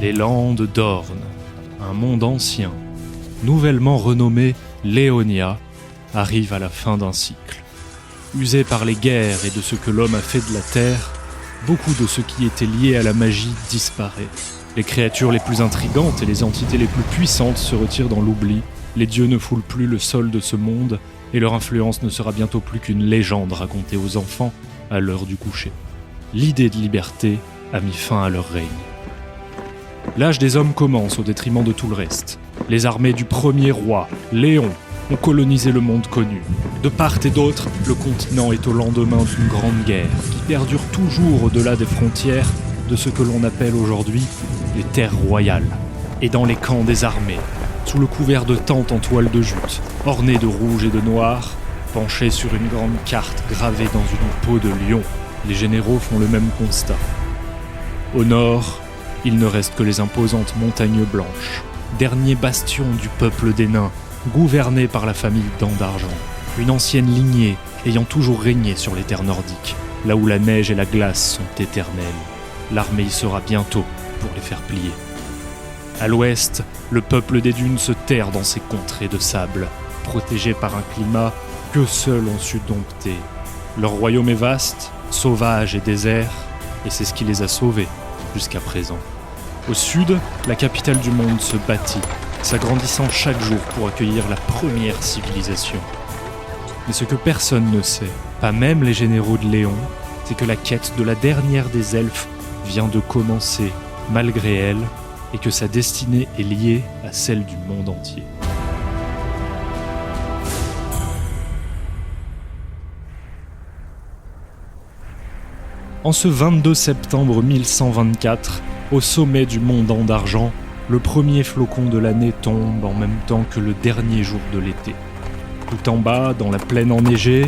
Les Landes d'Orne, un monde ancien, nouvellement renommé Léonia, arrive à la fin d'un cycle. Usé par les guerres et de ce que l'homme a fait de la terre, beaucoup de ce qui était lié à la magie disparaît. Les créatures les plus intrigantes et les entités les plus puissantes se retirent dans l'oubli, les dieux ne foulent plus le sol de ce monde, et leur influence ne sera bientôt plus qu'une légende racontée aux enfants à l'heure du coucher. L'idée de liberté a mis fin à leur règne. L'âge des hommes commence au détriment de tout le reste. Les armées du premier roi, Léon, ont colonisé le monde connu. De part et d'autre, le continent est au lendemain d'une grande guerre qui perdure toujours au-delà des frontières de ce que l'on appelle aujourd'hui les terres royales. Et dans les camps des armées, sous le couvert de tentes en toile de jute, ornées de rouge et de noir, penchées sur une grande carte gravée dans une peau de lion, les généraux font le même constat. Au nord, il ne reste que les imposantes montagnes blanches, dernier bastion du peuple des nains, gouverné par la famille Dents d'Argent, une ancienne lignée ayant toujours régné sur les terres nordiques, là où la neige et la glace sont éternelles. L'armée y sera bientôt pour les faire plier. À l'ouest, le peuple des dunes se terre dans ses contrées de sable, protégé par un climat que seuls ont su dompter. Leur royaume est vaste, sauvage et désert, et c'est ce qui les a sauvés jusqu'à présent. Au sud, la capitale du monde se bâtit, s'agrandissant chaque jour pour accueillir la première civilisation. Mais ce que personne ne sait, pas même les généraux de Léon, c'est que la quête de la dernière des elfes vient de commencer, malgré elle, et que sa destinée est liée à celle du monde entier. En ce 22 septembre 1124, au sommet du mont Dents d'Argent, le premier flocon de l'année tombe en même temps que le dernier jour de l'été. Tout en bas, dans la plaine enneigée,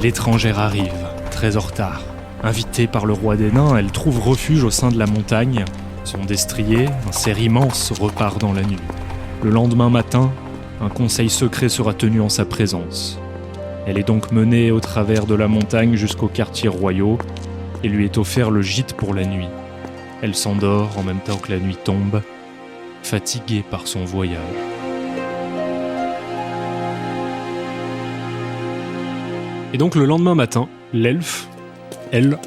l'étrangère arrive, très en retard. Invitée par le roi des nains, elle trouve refuge au sein de la montagne. Son destrier, un cerf immense, repart dans la nuit. Le lendemain matin, un conseil secret sera tenu en sa présence. Elle est donc menée au travers de la montagne jusqu'aux quartiers royaux et lui est offert le gîte pour la nuit. Elle s'endort en même temps que la nuit tombe, fatiguée par son voyage. Et donc le lendemain matin, l'elfe, elle,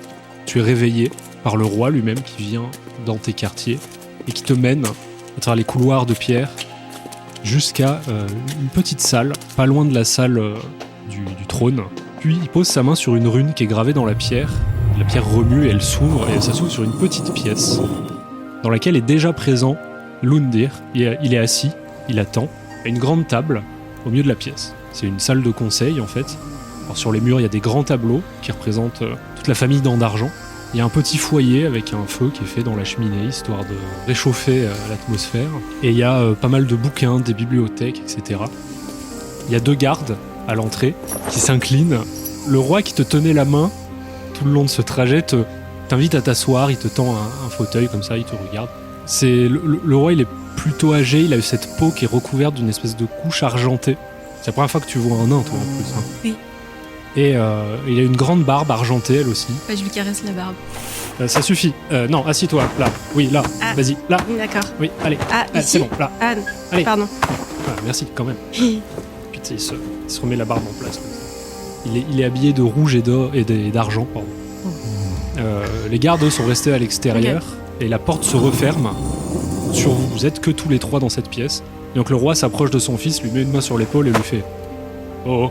tu es réveillée par le roi lui-même qui vient dans tes quartiers et qui te mène à travers les couloirs de pierre jusqu'à une petite salle, pas loin de la salle du trône. Puis il pose sa main sur une rune qui est gravée dans la pierre. La pierre remue et elle s'ouvre, et ça s'ouvre sur une petite pièce dans laquelle est déjà présent Lundir. Il est assis, il attend, à une grande table au milieu de la pièce. C'est une salle de conseil en fait. Alors, sur les murs, il y a des grands tableaux qui représentent toute la famille Dents d'Argent. Il y a un petit foyer avec un feu qui est fait dans la cheminée, histoire de réchauffer l'atmosphère. Et il y a pas mal de bouquins, des bibliothèques, etc. Il y a 2 gardes à l'entrée qui s'inclinent. Le roi qui te tenait la main tout le long de ce trajet t'invite à t'asseoir, il te tend un fauteuil comme ça, il te regarde. Le roi, il est plutôt âgé, il a eu cette peau qui est recouverte d'une espèce de couche argentée. C'est la première fois que tu vois un nain, toi, en plus. Hein. Oui. Et il a une grande barbe argentée, elle aussi. Bah, je lui caresse la barbe. Ça suffit. Non, assis-toi, là. Oui, là. Ah. Vas-y, là. D'accord. Oui, allez. Ah, ici c'est bon, là. Ah, Allez. pardon. Ah, merci, quand même. Puis il se remet la barbe en place. Il est habillé de rouge et d'argent, pardon. Les gardes, eux, sont restés à l'extérieur, et la porte se referme sur vous. Vous êtes que tous les 3 dans cette pièce. Et donc le roi s'approche de son fils, lui met une main sur l'épaule et lui fait « Oh,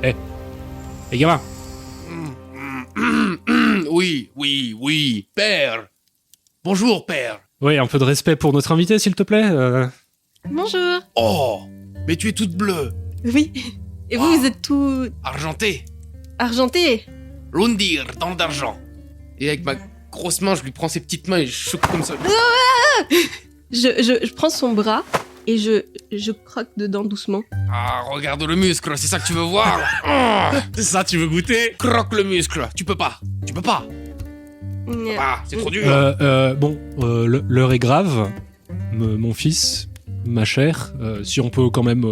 hé, hey, gamin !» Oui, père. Bonjour, père. Oui, un peu de respect pour notre invité, s'il te plaît. Bonjour. Oh, mais tu es toute bleue, Oui. Et vous, vous êtes tout argentée. argenté. Lundir, Dents d'Argent. Et avec ma grosse main, je lui prends ses petites mains et je choque comme ça. Je prends son bras et je croque dedans doucement. Ah, regarde le muscle, c'est ça que tu veux voir. C'est ça, tu veux goûter. Croque le muscle. Tu peux pas. Ah, c'est trop dur. L'heure est grave. Mon fils, ma chère, si on peut quand même...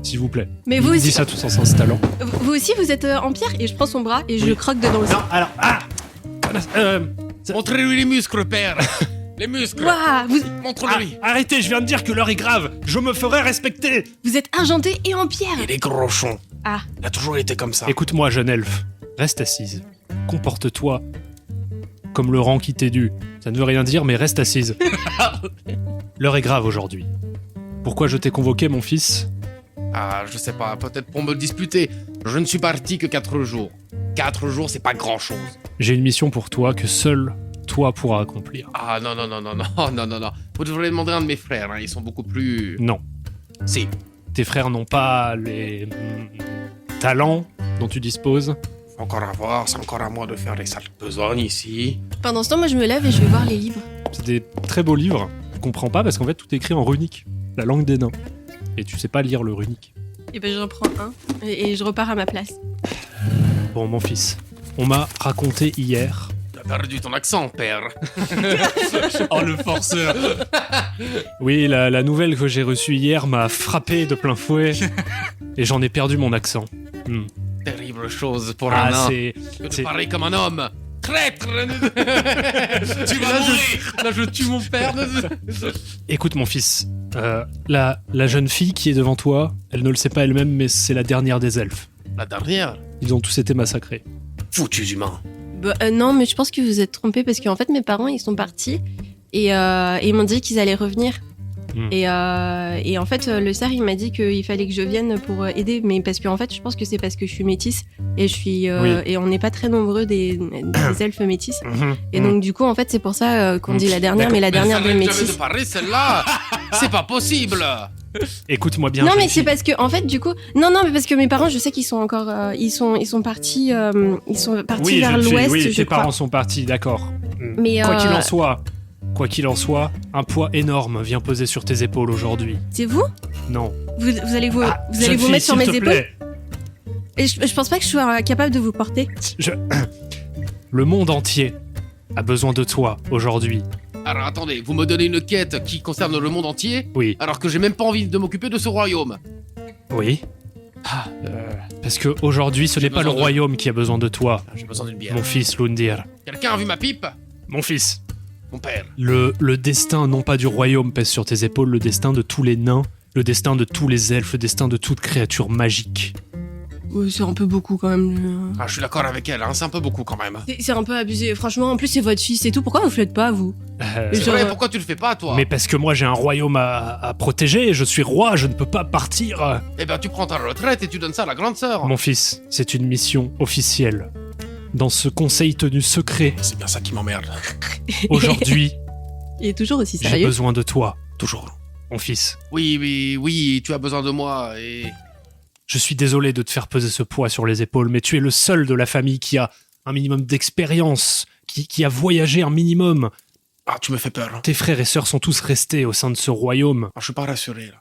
S'il vous plaît. Mais vous Il aussi, dit ça tout en s'installant. vous aussi, vous êtes en pierre et je prends son bras et je croque dedans aussi. Non, alors... Montrez-lui les muscles, père. Les muscles. Waouh, Montre-lui. Arrêtez, je viens de dire que l'heure est grave. Je me ferai respecter. vous êtes argenté et en pierre. Il est grochon. Ah, Il a toujours été comme ça. Écoute-moi, jeune elfe. Reste assise. Comporte-toi comme le rang qui t'est dû. Ça ne veut rien dire, mais reste assise. L'heure est grave aujourd'hui. Pourquoi je t'ai convoqué, mon fils ? Ah, je sais pas, peut-être pour me le disputer. Je ne suis parti que 4 jours. 4 jours, c'est pas grand-chose. J'ai une mission pour toi que seul toi pourras accomplir. Ah, non. Vous devriez demander à un de mes frères, hein, ils sont beaucoup plus... Non. Si. Tes frères n'ont pas les talents dont tu disposes. Faut encore à voir, c'est encore à moi de faire les sales besognes ici. pendant ce temps, moi je me lève et je vais voir les livres. C'est des très beaux livres. Je comprends pas parce qu'en fait tout est écrit en runique, la langue des nains. Et tu sais pas lire le runique. Et ben j'en prends un et je repars à ma place. Bon, mon fils, on m'a raconté hier. Tu as perdu ton accent, père. Oh, le forceur. Oui, la nouvelle que j'ai reçue hier m'a frappé de plein fouet. Et j'en ai perdu mon accent. Terrible chose pour un nain. Que de parler comme un homme. Traître. Tu vas mourir. Là, je tue mon père. Écoute, mon fils, la jeune fille qui est devant toi, elle ne le sait pas elle-même, mais c'est la dernière des elfes. La dernière. Ils ont tous été massacrés. Foutus humains. Bah, non, mais je pense que vous êtes trompés parce qu'en fait mes parents ils sont partis et ils m'ont dit qu'ils allaient revenir. Et en fait le cerf il m'a dit qu'il fallait que je vienne pour aider, mais parce qu'en fait je pense que c'est parce que je suis métisse et je suis et on n'est pas très nombreux des elfes métisses. Et donc du coup en fait c'est pour ça qu'on dit la dernière, mais la dernière des métisses. Jamais de parler celle-là. C'est pas possible. Écoute-moi bien. Non mais jeune c'est fille. parce que en fait du coup non mais parce que mes parents je sais qu'ils sont encore ils sont partis Oui, vers jeune fille, l'ouest oui, je tes crois. parents sont partis, d'accord. Mais Quoi qu'il en soit, un poids énorme vient peser sur tes épaules aujourd'hui. c'est vous Non. vous allez vous Jeune allez vous fille, mettre sur s'il mes te épaules plaît. et je pense pas que je sois capable de vous porter. Le monde entier a besoin de toi aujourd'hui. Alors attendez, vous me donnez une quête qui concerne le monde entier, Oui. alors que j'ai même pas envie de m'occuper de ce royaume. Oui. Parce que aujourd'hui, ce n'est pas le besoin de- royaume qui a besoin de toi, J'ai besoin d'une bière. mon fils Lundir. Quelqu'un a vu ma pipe? Mon fils. Mon père. Le destin, non pas du royaume, pèse sur tes épaules, le destin de tous les nains, le destin de tous les elfes, le destin de toute créature magique. C'est un peu beaucoup quand même. Ah, je suis d'accord avec elle, hein, c'est un peu beaucoup quand même. C'est un peu abusé. Franchement, en plus, c'est votre fils et tout. Pourquoi vous le faites pas, vous C'est Genre, vrai, pourquoi tu le fais pas, toi? Mais parce que moi j'ai un royaume à protéger, je suis roi, je ne peux pas partir. Eh ben, tu prends ta retraite et tu donnes ça à la grande sœur. Mon fils, c'est une mission officielle. Dans ce conseil tenu secret, C'est bien ça qui m'emmerde. aujourd'hui, Il est toujours aussi j'ai sérieux. besoin de toi, Toujours. mon fils. Oui, tu as besoin de moi et... Je suis désolé de te faire peser ce poids sur les épaules, mais tu es le seul de la famille qui a un minimum d'expérience, qui a voyagé un minimum. Ah, tu me fais peur. Tes frères et sœurs sont tous restés au sein de ce royaume. Ah, je suis pas rassuré, là.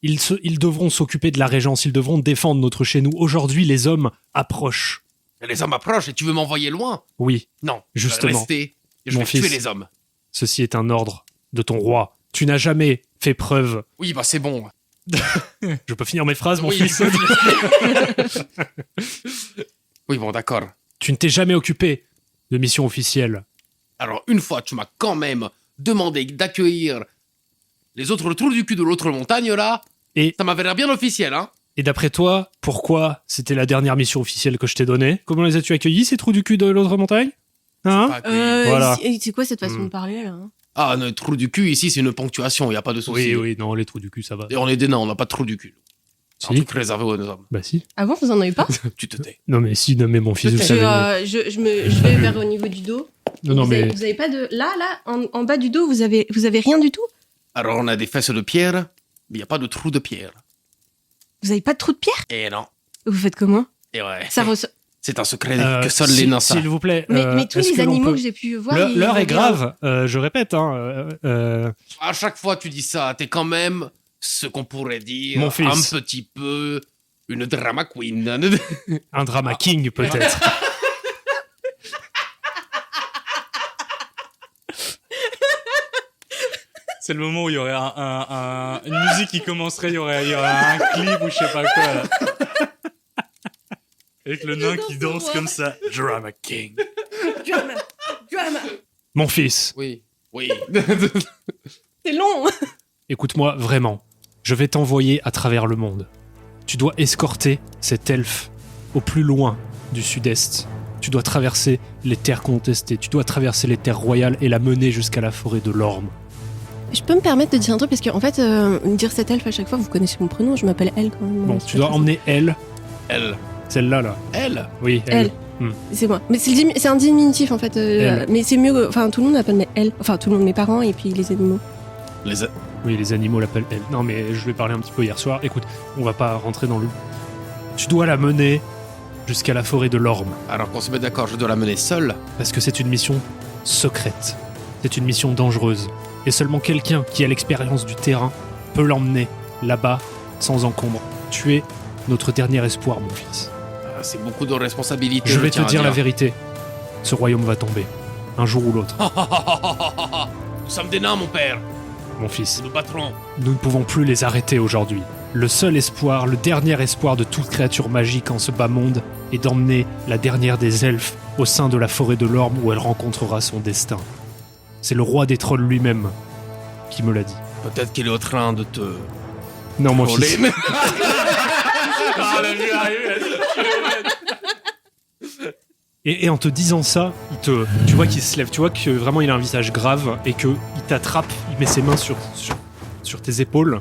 Ils devront s'occuper de la régence, ils devront défendre notre chez nous. Aujourd'hui, les hommes approchent. Et les hommes approchent et tu veux m'envoyer loin? Oui, Non. Justement. Je vais rester et je Mon vais fils. tuer les hommes. ceci est un ordre de ton roi. Tu n'as jamais fait preuve. Oui, bah c'est bon. Je peux finir mes phrases, mon Oui, fils. Oui, bon, d'accord. Tu ne t'es jamais occupé de mission officielle. Alors, une fois, tu m'as quand même demandé d'accueillir les autres trous du cul de l'autre montagne, là. Et- Ça m'avait l'air bien officiel, hein. Et d'après toi, pourquoi c'était la dernière mission officielle que je t'ai donnée? Comment les as-tu accueillis, ces trous du cul de l'autre montagne? Hein? Pas accueilli. Voilà. C'est quoi cette façon Hmm. de parler, là hein Ah, le trou du cul, ici, c'est une ponctuation, il a pas de souci. Oui, non, les trous du cul, ça va. Et on est des nains, on n'a pas de trou du cul. C'est un Si. truc réservé aux hommes. Bah si. Avant, vous en avez pas Tu te tais. Non mais si, non mais mon fils, vous je, savez. je vais vers au niveau du dos. Non vous, mais... avez, vous avez pas de... Là, en bas du dos, vous avez rien du tout Alors, on a des fesses de pierre, mais il n'y a pas de trou de pierre. Vous avez pas de trou de pierre Et non. Vous faites comment Et ouais. Ça ressort... C'est un secret que seuls les nains savent. S'il vous plaît. Mais tous est-ce les que l'on animaux peut- que j'ai pu voir... L'heure ils est grave, je répète. Hein, À chaque fois, tu dis ça. T'es quand même ce qu'on pourrait dire Mon fils. un petit peu une drama queen. un drama king peut-être. C'est le moment où il y aurait une musique qui commencerait, il y aurait un clip ou je sais pas quoi là. Avec le nain qui danse comme ça. Drama King. Drama. Mon fils, Oui. Oui. C'est long. Écoute-moi, vraiment. Je vais t'envoyer à travers le monde. Tu dois escorter cet elfe au plus loin du sud-est. Tu dois traverser les terres contestées. Tu dois traverser les terres royales et la mener jusqu'à la forêt de l'Orme. Je peux me permettre de dire un truc parce qu'en fait, dire cet elfe à chaque fois, vous connaissez mon prénom, je m'appelle Elle quand même. Bon, tu dois emmener elle. Elle. Celle-là, là. Elle. Oui, Elle. C'est moi. Mais c'est un diminutif en fait. Mais c'est mieux. Enfin, tout le monde m'appelle Elle. Enfin, tout le monde, mes parents et puis les animaux. Oui, les animaux l'appellent elle. Non, mais je lui ai parlé un petit peu hier soir. Écoute, on va pas rentrer dans le... Tu dois la mener jusqu'à la forêt de l'Orme. Alors qu'on se met d'accord, je dois la mener seule. Parce que c'est une mission secrète. C'est une mission dangereuse. Et seulement quelqu'un qui a l'expérience du terrain peut l'emmener là-bas sans encombre. Tu es notre dernier espoir, mon fils. C'est beaucoup de responsabilités. Je vais te dire la vérité. Ce royaume va tomber. Un jour ou l'autre. Nous sommes des nains, mon père. Mon fils. Nous battrons. Nous ne pouvons plus les arrêter aujourd'hui. Le seul espoir, le dernier espoir de toute créature magique en ce bas monde est d'emmener la dernière des elfes au sein de la forêt de l'Orme où elle rencontrera son destin. C'est le roi des trolls lui-même qui me l'a dit. Peut-être qu'il est en train de te... Non, mon fils. Et en te disant ça, tu vois qu'il se lève, tu vois que vraiment il a un visage grave et qu'il t'attrape, il met ses mains sur tes épaules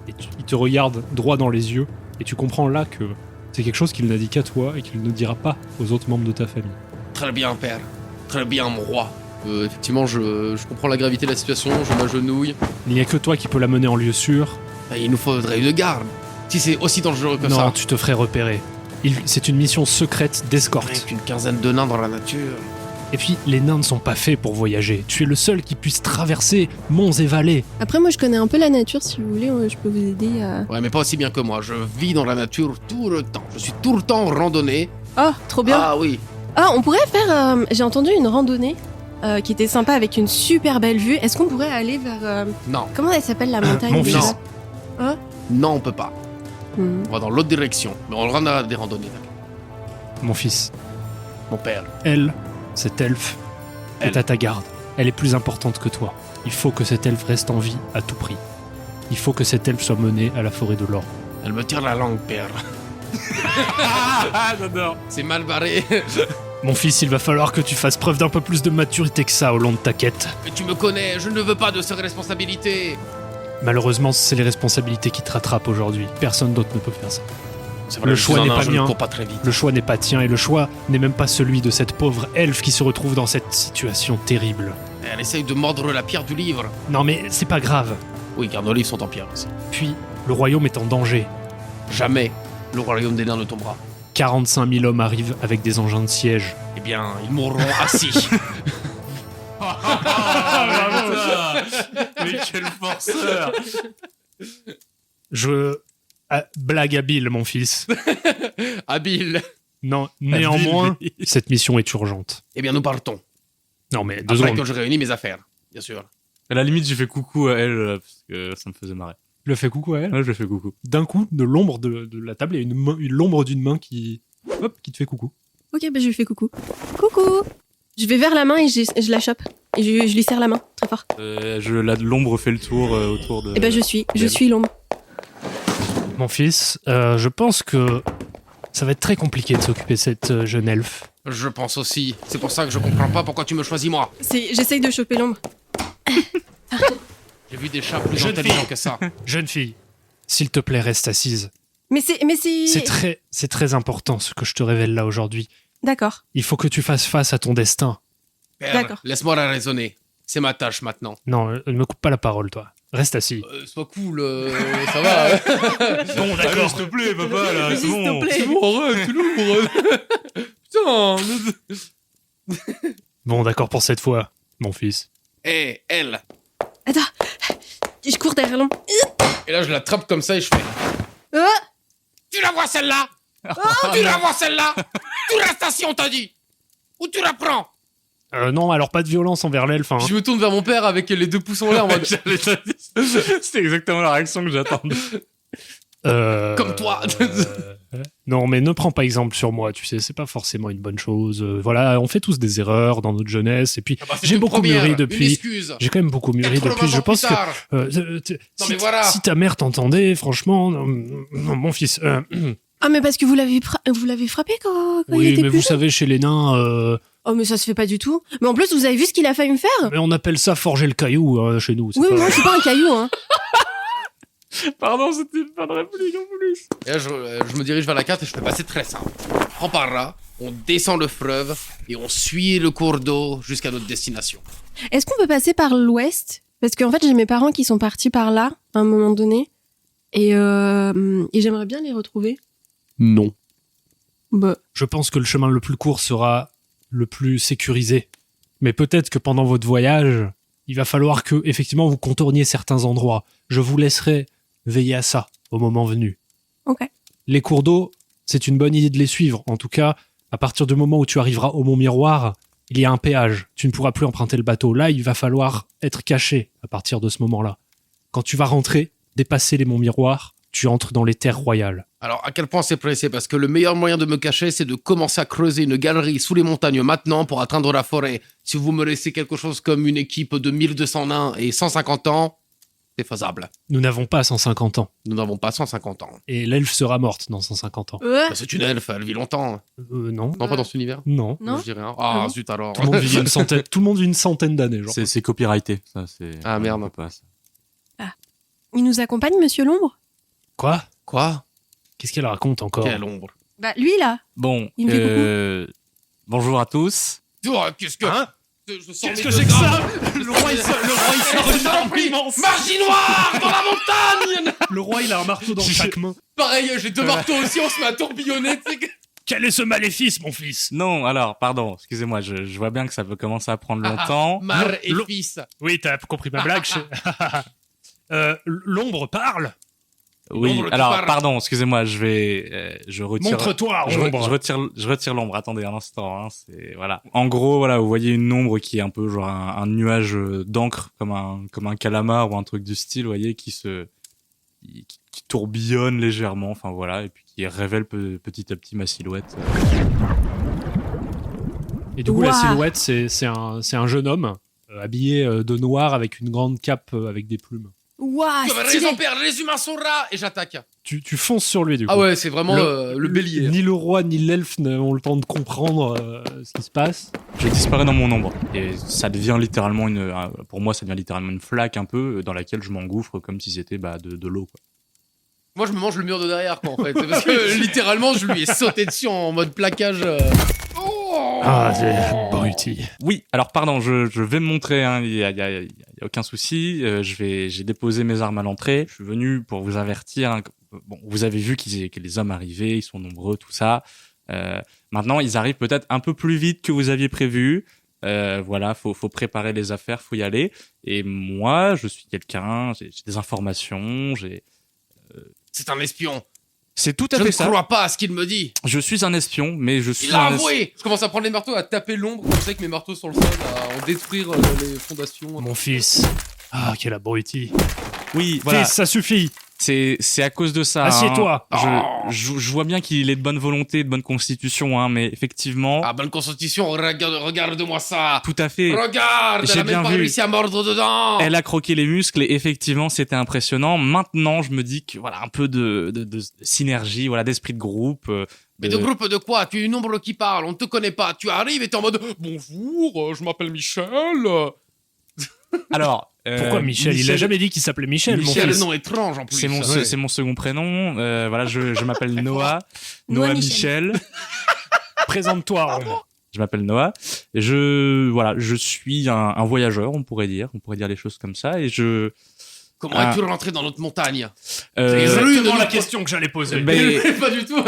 et il te regarde droit dans les yeux et tu comprends là que c'est quelque chose qu'il n'a dit qu'à toi et qu'il ne dira pas aux autres membres de ta famille. Très bien, père. Très bien, mon roi. Effectivement, je comprends la gravité de la situation, je m'agenouille. Il n'y a que toi qui peux la mener en lieu sûr. Il nous faudrait une garde. Si c'est aussi dangereux que ça. Non, tu te ferais repérer. C'est une mission secrète d'escorte. Avec une quinzaine de nains dans la nature. Et puis, les nains ne sont pas faits pour voyager. Tu es le seul qui puisse traverser monts et vallées. Après, moi, je connais un peu la nature. Si vous voulez, je peux vous aider à... Ouais, mais pas aussi bien que moi. Je vis dans la nature tout le temps. Je suis tout le temps en randonnée. Oh, trop bien. Ah oui. Ah, on pourrait faire... j'ai entendu une randonnée qui était sympa avec une super belle vue. Est-ce qu'on pourrait aller vers... Non. Comment elle s'appelle, la montagne Mon fils. Hein Non, on peut pas. On va dans l'autre direction. Mais on aura des randonnées. Mon fils. Mon père. Elle, cette elfe, est à ta garde. Elle est plus importante que toi. Il faut que cette elfe reste en vie à tout prix. Il faut que cette elfe soit menée à la forêt de l'Orme. Elle me tire la langue, père. J'adore. C'est mal barré. Mon fils, il va falloir que tu fasses preuve d'un peu plus de maturité que ça au long de ta quête. Mais tu me connais, je ne veux pas de ces responsabilités. Malheureusement, c'est les responsabilités qui te rattrapent aujourd'hui. Personne d'autre ne peut faire ça. Vrai, le choix n'est pas mien. Pas très vite. Le choix n'est pas tien et le choix n'est même pas celui de cette pauvre elfe qui se retrouve dans cette situation terrible. Elle essaye de mordre la pierre du livre. Non mais c'est pas grave. Oui, car nos livres sont en pierre aussi. Puis, le royaume est en danger. Jamais le royaume des nains ne tombera. 45 000 hommes arrivent avec des engins de siège. Eh bien, ils mourront assis. Mais quel forceur. Blague habile, mon fils. Habile. Non, néanmoins, cette mission est urgente. Eh bien, nous partons. Non, mais deux Après secondes. que je réunis mes affaires, bien sûr. À la limite, j'ai fait coucou à elle parce que ça me faisait marrer. Je le fais coucou à elle. Ouais, je lui ai fait coucou. D'un coup, de l'ombre de la table, il y a l'ombre d'une main qui te fait coucou. Ok, bah je lui fais coucou. Coucou. Je vais vers la main et je la chope. Et je lui serre la main, très fort. L'ombre fait le tour autour de... Et bah je suis l'ombre. Mon fils, je pense que ça va être très compliqué de s'occuper de cette jeune elfe. Je pense aussi. C'est pour ça que je comprends pas pourquoi tu me choisis moi. J'essaye de choper l'ombre. J'ai vu des chats plus intelligents que ça. Jeune fille, s'il te plaît, reste assise. Mais c'est... C'est très important ce que je te révèle là aujourd'hui. D'accord. Il faut que tu fasses face à ton destin. Père, D'accord. laisse-moi la raisonner. C'est ma tâche maintenant. Non, ne me coupe pas la parole, toi. Reste assis. Sois cool, ça va. Bon, d'accord. S'il te plaît, papa, là, c'est S'il te bon. plaît. C'est bon, arrête, c'est lourd. Putain. Bon, d'accord pour cette fois, mon fils. Hé, elle. Attends. Je cours derrière l'ombre. Et là, je l'attrape comme ça et je fais... Ah Tu la vois celle-là? Tu la vois celle-là? Tu restes assis, on t'a dit. Ou tu la prends? Non, alors pas de violence envers l'elfe, hein. Je me tourne vers mon père avec les deux pouces en l'air en mode... C'était exactement la réaction que j'attendais. Comme toi. Non, mais ne prends pas exemple sur moi, tu sais, c'est pas forcément une bonne chose. Voilà, on fait tous des erreurs dans notre jeunesse, et puis j'ai beaucoup mûri depuis. J'ai quand même beaucoup mûri depuis. Je pense que si ta mère t'entendait, franchement, non, mon fils. Ah, mais parce que vous l'avez frappé quand il Oui, était mais plus vous jeune. savez, chez les nains, Oh, mais ça se fait pas du tout. Mais en plus, vous avez vu ce qu'il a failli me faire? mais on appelle ça forger le caillou chez nous. Oui, moi, je suis pas un caillou, hein. Pardon, c'était pas de réplique en plus. Et là, je me dirige vers la carte et je fais passer très simple. On prend par là, on descend le fleuve et on suit le cours d'eau jusqu'à notre destination. Est-ce qu'on peut passer par l'ouest? Parce qu'en fait, j'ai mes parents qui sont partis par là, à un moment donné. Et j'aimerais bien les retrouver. Non. Bah, Je pense que le chemin le plus court sera le plus sécurisé. Mais peut-être que pendant votre voyage, il va falloir que, effectivement, vous contourniez certains endroits. Je vous laisserai veiller à ça au moment venu. ok. Les cours d'eau, c'est une bonne idée de les suivre. En tout cas, à partir du moment où tu arriveras au Mont Miroir, il y a un péage. Tu ne pourras plus emprunter le bateau. Là, il va falloir être caché à partir de ce moment-là. Quand tu vas rentrer, dépasser les Monts Miroirs, tu entres dans les terres royales. Alors, à quel point c'est pressé? Parce que le meilleur moyen de me cacher, c'est de commencer à creuser une galerie sous les montagnes maintenant pour atteindre la forêt. Si vous me laissez quelque chose comme une équipe de 1200 nains et 150 ans, c'est faisable. Nous n'avons pas 150 ans. Nous n'avons pas 150 ans. Et l'elfe sera morte dans 150 ans. Bah, c'est une elfe, elle vit longtemps. Non. Non, pas dans cet univers. Non. Non. Je dis rien. Ah Ah, bon zut alors. Tout le monde vit une centaine d'années. Genre. C'est copyrighté. Ça, c'est... Ah, merde. on peut pas, ça. Il nous accompagne, monsieur l'ombre? Quoi? Quoi? Qu'est-ce qu'elle raconte encore? Quelle ombre. Bah, lui, là. Bon, Il me fait bonjour à tous. Oh, qu'est-ce que... Hein? Je sens Qu'est-ce mes que c'est deux que ça? grammes. Le roi, il sort une arme immense. Magie noire dans la montagne. Le roi, il a un marteau dans chaque main. Pareil, j'ai deux marteaux aussi, on se met à tourbillonner, tu sais que... Quel est ce maléfice, mon fils? Non, alors, pardon, excusez-moi, je vois bien que ça peut commencer à prendre longtemps. Mar et L'eau- fils. Oui, t'as compris ma blague. L'ombre parle. Oui, l'ombre qui alors, parle. pardon, excusez-moi, je retire... Montre-toi, Je ombre. retire l'ombre. Attendez un instant. Hein, c'est voilà. En gros, voilà, vous voyez une ombre qui est un peu genre un nuage d'encre, comme un calamar ou un truc du style, vous voyez, qui tourbillonne légèrement. Enfin voilà, et puis qui révèle petit à petit ma silhouette. Et du coup, la Ouah. silhouette, c'est un jeune homme habillé de noir avec une grande cape avec des plumes. Ouah, Tu avais stylé. raison, père, les humains sont là. Et j'attaque. Tu fonces sur lui, du coup. Ah ouais, c'est vraiment le bélier. Ni le roi ni l'elfe n'ont le temps de comprendre ce qui se passe. Je disparais dans mon ombre et ça devient littéralement pour moi, ça devient littéralement une flaque un peu dans laquelle je m'engouffre comme si c'était de l'eau, quoi. Moi, je me mange le mur de derrière, quoi, en fait. Parce que littéralement, je lui ai sauté dessus en mode plaquage. Oh Ah, c'est abruti. Oui, alors pardon, je vais me montrer, hein, y a aucun souci. J'ai déposé mes armes à l'entrée. Je suis venu pour vous avertir. Hein, bon, vous avez vu que les hommes arrivaient, ils sont nombreux, tout ça. Maintenant, ils arrivent peut-être un peu plus vite que vous aviez prévu. Voilà, faut préparer les affaires, faut y aller. Et moi, je suis quelqu'un, j'ai des informations, C'est un espion. C'est tout à Je fait ne ça. crois pas à ce qu'il me dit. Je suis un espion, mais je suis Il l'a un avoué. Je commence à prendre les marteaux, à taper l'ombre. Je sais que mes marteaux sur le sol, à en détruire les fondations. Mon fils. Ah, quel abruti. Oui, voilà. Fils, ça suffit. C'est à cause de ça. Assieds-toi. Hein. Je vois bien qu'il est de bonne volonté, de bonne constitution, hein, mais effectivement. Ah, bonne constitution, regarde-moi ça. Tout à fait. Regarde, J'ai elle a bien même pas vu. réussi à mordre dedans. Elle a croqué les muscles et effectivement c'était impressionnant. Maintenant je me dis que voilà un peu de synergie, voilà d'esprit de groupe. Mais de groupe de quoi? Tu es une ombre qui parle, on ne te connaît pas. Tu arrives et t'es en mode bonjour, je m'appelle Michel. Alors Pourquoi Michel? Il a jamais dit qu'il s'appelait Michel, mon Michel, fils. nom étrange en plus. C'est mon second prénom. Voilà je m'appelle Noah. Noah Michel. Présente-toi, ombre. Je m'appelle Noah et je suis un voyageur, on pourrait dire les choses comme ça et Comment es-tu rentré dans notre montagne? Exactement la question que j'allais poser. Mais- Pas du tout.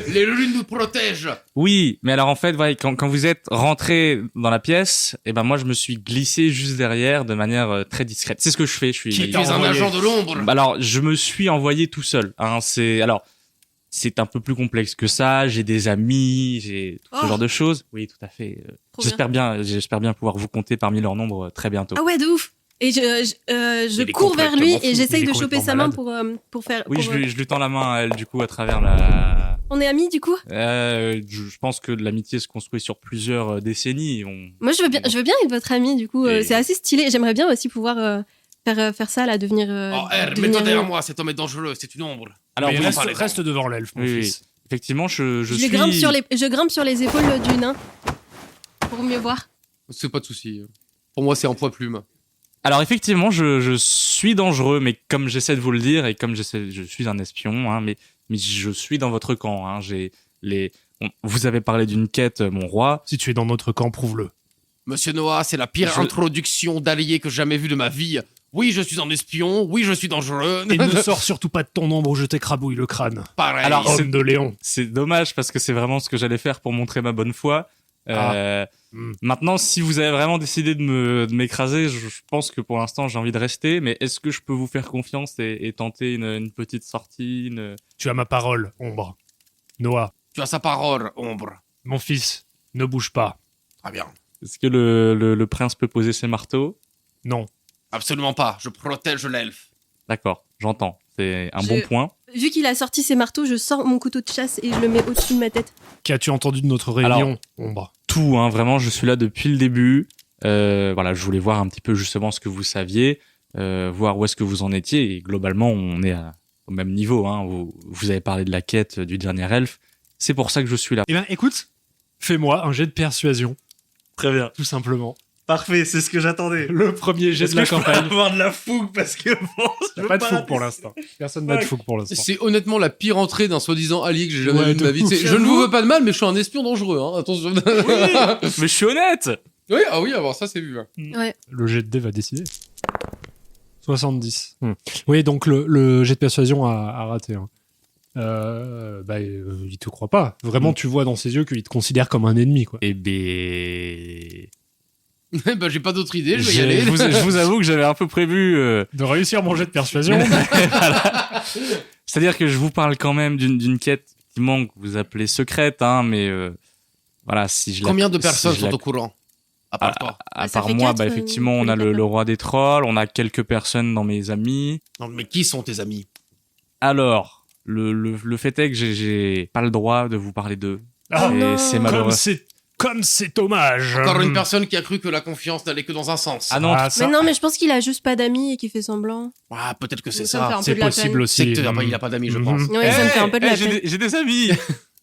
Les runes nous protègent. Oui, mais alors en fait, ouais, quand vous êtes rentré dans la pièce, et ben moi je me suis glissé juste derrière de manière très discrète. C'est ce que je fais. Tu es un agent de l'ombre. Alors je me suis envoyé tout seul. Hein, c'est un peu plus complexe que ça. J'ai des amis, j'ai tout ce Oh. genre de choses. Oui, tout à fait. Trop J'espère bien pouvoir vous compter parmi leur nombre très bientôt. Ah ouais, de ouf. Et je est cours vers lui complètement et fou. j'essaye Il est de choper complètement sa main malade. pour faire. Oui, pour, je lui tends la main à elle du coup à travers la On est amis du coup. Je pense que l'amitié se construit sur plusieurs décennies. Moi, je veux bien être votre ami du coup. Et- C'est assez stylé. J'aimerais bien aussi pouvoir faire ça là, devenir. Oh, R, devenir- mets-toi derrière moi, cet homme est dangereux, c'est une ombre. Alors, Mais oui, reste devant l'elfe, mon oui, fils. effectivement, je Je suis. grimpe sur les épaules du nain pour mieux voir. C'est pas de souci. Pour moi, c'est en poids plume. Alors effectivement, je suis dangereux, mais comme j'essaie de vous le dire et comme je suis un espion, hein, mais je suis dans votre camp. Hein, vous avez parlé d'une quête, mon roi. Si tu es dans notre camp, prouve-le. Monsieur Noah, c'est la pire introduction d'allié que j'ai jamais vue de ma vie. Oui, je suis un espion. Oui, je suis dangereux. Et ne sors surtout pas de ton ombre ou je t'écrabouille le crâne. Pareil. Alors, Homme de Léon. C'est dommage parce que c'est vraiment ce que j'allais faire pour montrer ma bonne foi. Maintenant, si vous avez vraiment décidé de m'écraser, je pense que pour l'instant j'ai envie de rester. Mais est-ce que je peux vous faire confiance et tenter une petite sortie Tu as ma parole, ombre. Noah, Tu as sa parole, ombre. mon fils, ne bouge pas. Très bien. Est-ce que le prince peut poser ses marteaux? Non. Absolument pas. Je protège l'elfe. D'accord, j'entends. C'est un bon point. Vu qu'il a sorti ses marteaux, je sors mon couteau de chasse et je le mets au-dessus de ma tête. Qu'as-tu entendu de notre réunion, ombre? Tout, hein, vraiment, je suis là depuis le début. Voilà, je voulais voir un petit peu justement ce que vous saviez, voir où est-ce que vous en étiez. Et globalement, on est au même niveau. Hein. Vous avez parlé de la quête du dernier elfe. C'est pour ça que je suis là. Eh bien, écoute, fais-moi un jet de persuasion, Très bien. tout simplement. Parfait, c'est ce que j'attendais. Le premier jet de la campagne. avoir de la fougue parce que bon, Il n'y a pas de fougue pour l'instant. Personne n'a de fougue pour l'instant. C'est honnêtement la pire entrée d'un soi-disant allié que j'ai jamais Ouais, vu de de ma vie. ouf. C'est, je ne vous veux pas de mal, mais je suis un espion dangereux. Hein. Attention. mais je suis honnête. Oui, ah oui, alors ça c'est vu. Hein. Ouais. Le jet de dé va décider. 70. Oui, donc le jet de persuasion a raté. Hein. Il te croit pas. Vraiment, tu vois dans ses yeux qu'il te considère comme un ennemi, quoi. Eh ben, Bah, j'ai pas d'autre idée, je vais y aller. je vous avoue que j'avais un peu prévu. De réussir mon jet de persuasion. Voilà. C'est-à-dire que je vous parle quand même d'une quête effectivement que vous appelez secrète, hein, mais voilà, si je Combien de personnes si je sont au courant À part toi. à Ça part fait moi, 4, effectivement, on a les quatre, le roi des trolls, on a quelques personnes dans mes amis. Non, mais qui sont tes amis Alors, le fait est que j'ai pas le droit de vous parler d'eux. Ah, Et non. c'est malheureux. Comme c'est dommage. Encore une personne qui a cru que la confiance n'allait que dans un sens. Ah non, Ah, ça, Mais non, mais je pense qu'il a juste pas d'amis et qu'il fait semblant. Ah, peut-être que c'est Ça me fait ça. un peu c'est de la possible peine. aussi. C'est que il a pas d'amis, je Mhm. pense. Ouais, ça me fait un peu de la peine. j'ai des amis.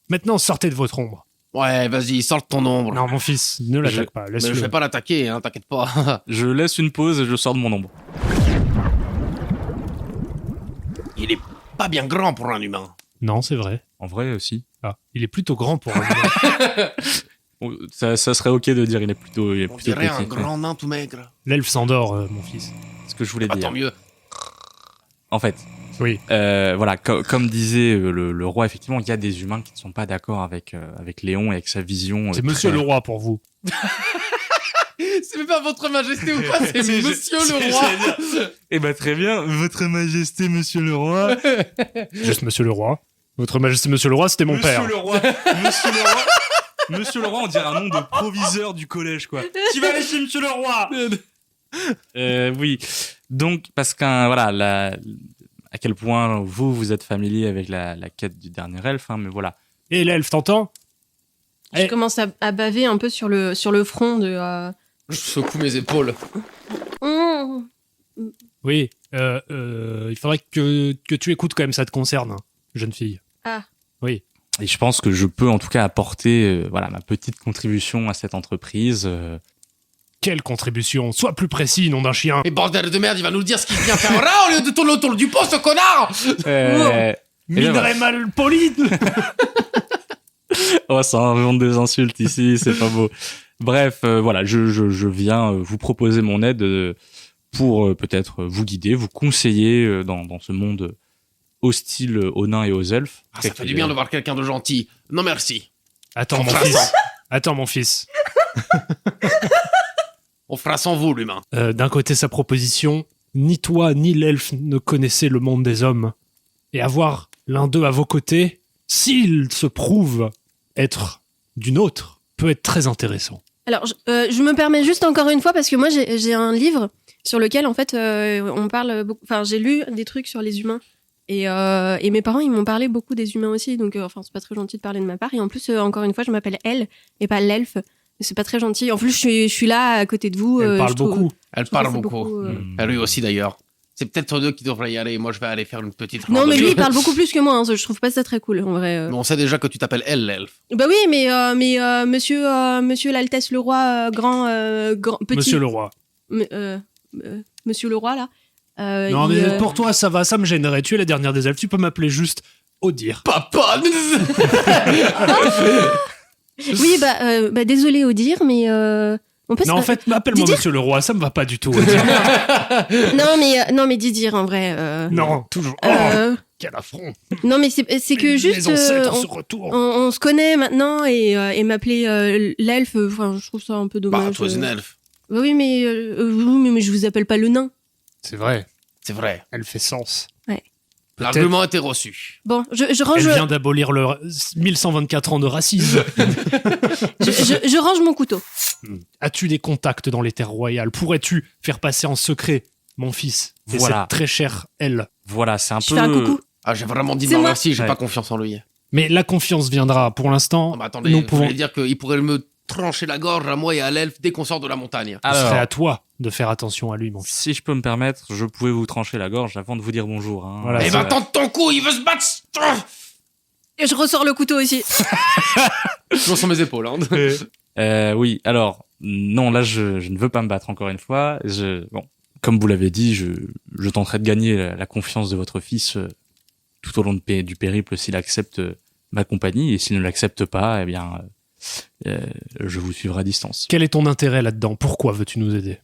Maintenant, sortez de votre ombre. Ouais, vas-y, sors ton ombre. Non, mon fils, ne l'attaque pas. Mais je Laisse-le. vais pas l'attaquer, hein, t'inquiète pas. Je laisse une pause et je sors de mon ombre. Il est pas bien grand pour un humain. Non, c'est vrai. En vrai aussi. Ah, il est plutôt grand pour un humain. Ça serait ok de dire il est plutôt On dirait un petit. grand nain tout maigre. L'elfe s'endort, mon fils. C'est ce que je voulais Bah, dire. tant mieux. En fait, Oui. voilà, comme disait le roi, effectivement, il y a des humains qui ne sont pas d'accord avec Léon et avec sa vision. C'est monsieur le roi pour vous. C'est même pas votre majesté ou quoi, c'est monsieur le roi. Eh ben très bien, votre majesté, monsieur le roi. Juste monsieur le roi. Votre majesté, monsieur le roi, c'était mon père. Monsieur le roi, monsieur le roi. Monsieur le roi, on dirait un nom de proviseur du collège, quoi. Qui va aller chez monsieur le roi? Oui. Donc, parce qu'un, voilà, à quel point vous êtes familier avec la quête du dernier elfe, hein, mais voilà. Et l'elfe, t'entends? Je Eh. commence à baver un peu sur le front de. Je secoue mes épaules. Mmh. Oui. Il faudrait que tu écoutes quand même, ça te concerne, hein, jeune fille. Ah. Oui. Et je pense que je peux en tout cas apporter voilà, ma petite contribution à cette entreprise. Quelle contribution? Sois plus précis, nom d'un chien. Mais bordel de merde, il va nous dire ce qu'il vient faire là au lieu de tourner autour du pot, ce connard. Minerai mal poli. Oh, ça invente des insultes ici, c'est pas beau. Bref, voilà, je viens vous proposer mon aide pour peut-être vous guider, vous conseiller dans ce monde hostile aux nains et aux elfes. Ah, ça fait du bien de voir quelqu'un de gentil. Non merci. Attends, mon Enfin, fils. ça. Attends, mon fils. On fera sans vous, l'humain. D'un côté, sa proposition, ni toi ni l'elfe ne connaissez le monde des hommes. Et avoir l'un d'eux à vos côtés, s'il se prouve être d'une autre, peut être très intéressant. Alors, je me permets juste encore une fois parce que moi j'ai un livre sur lequel en fait on parle beaucoup. Enfin, j'ai lu des trucs sur les humains Et mes parents, ils m'ont parlé beaucoup des humains aussi, donc c'est pas très gentil de parler de ma part. Et en plus, encore une fois, je m'appelle Elle et pas l'elfe. C'est pas très gentil. En plus, je suis là à côté de vous. Elle parle beaucoup. Elle parle beaucoup. Lui aussi d'ailleurs. C'est peut-être eux qui devraient y aller. Moi, je vais aller faire une petite Non, mais randonnée. lui, il parle beaucoup plus que moi. Hein. Je trouve pas ça très cool, en vrai. Mais on sait déjà que tu t'appelles Elle, l'elfe. Bah oui, mais monsieur l'Altesse le Roi, grand petit. Monsieur le roi. Monsieur le Roi là. Non, mais pour toi, ça va, ça me gênerait. Tu es la dernière des elfes. Tu peux m'appeler juste Odir. Papa. Oui, bah désolé Odir, mais on peut. Non, en fait, appelle-moi Didir. Monsieur le roi. Ça me va pas du tout. Odir. non, mais Didir en vrai. Non, toujours. Oh, quel affront. Non, mais c'est que juste. Les ancêtres se retournent. On se connaît maintenant et m'appeler l'elfe. Enfin, je trouve ça un peu dommage. Bah, toi, c'est une elfe. Bah oui, mais je vous appelle pas le nain. C'est vrai. C'est vrai. Elle fait sens. L'argument a été reçu. Bon, je range. Elle vient d'abolir le 1124 ans de racisme. je range mon couteau. As-tu des contacts dans les terres royales? Pourrais-tu faire passer en secret mon fils et Voilà. cette très chère Elle? Voilà, c'est un Je peu... fais un coucou. Ah, j'ai vraiment dit C'est non moi. merci, j'ai Ouais. pas confiance en lui. Mais la confiance viendra. Pour l'instant, Oh, bah, attendez, nous vous pouvons. voulez dire qu'il pourrait me trancher la gorge à moi et à l'elfe dès qu'on sort de la montagne. Ce serait Alors, à toi de faire attention à lui, mon fils. si je peux me permettre, je pouvais vous trancher la gorge avant de vous dire bonjour. Hein. Voilà, Eh c'est ben, tente ton coup, il veut se battre. Et je ressors le couteau aussi. Toujours sur mes épaules. Hein. Oui, alors, non, là, je ne veux pas me battre encore une fois. Bon, comme vous l'avez dit, je tenterai de gagner la confiance de votre fils tout au long du périple s'il accepte ma compagnie. Et s'il ne l'accepte pas, eh bien, je vous suivrai à distance. Quel est ton intérêt là-dedans? Pourquoi veux-tu nous aider?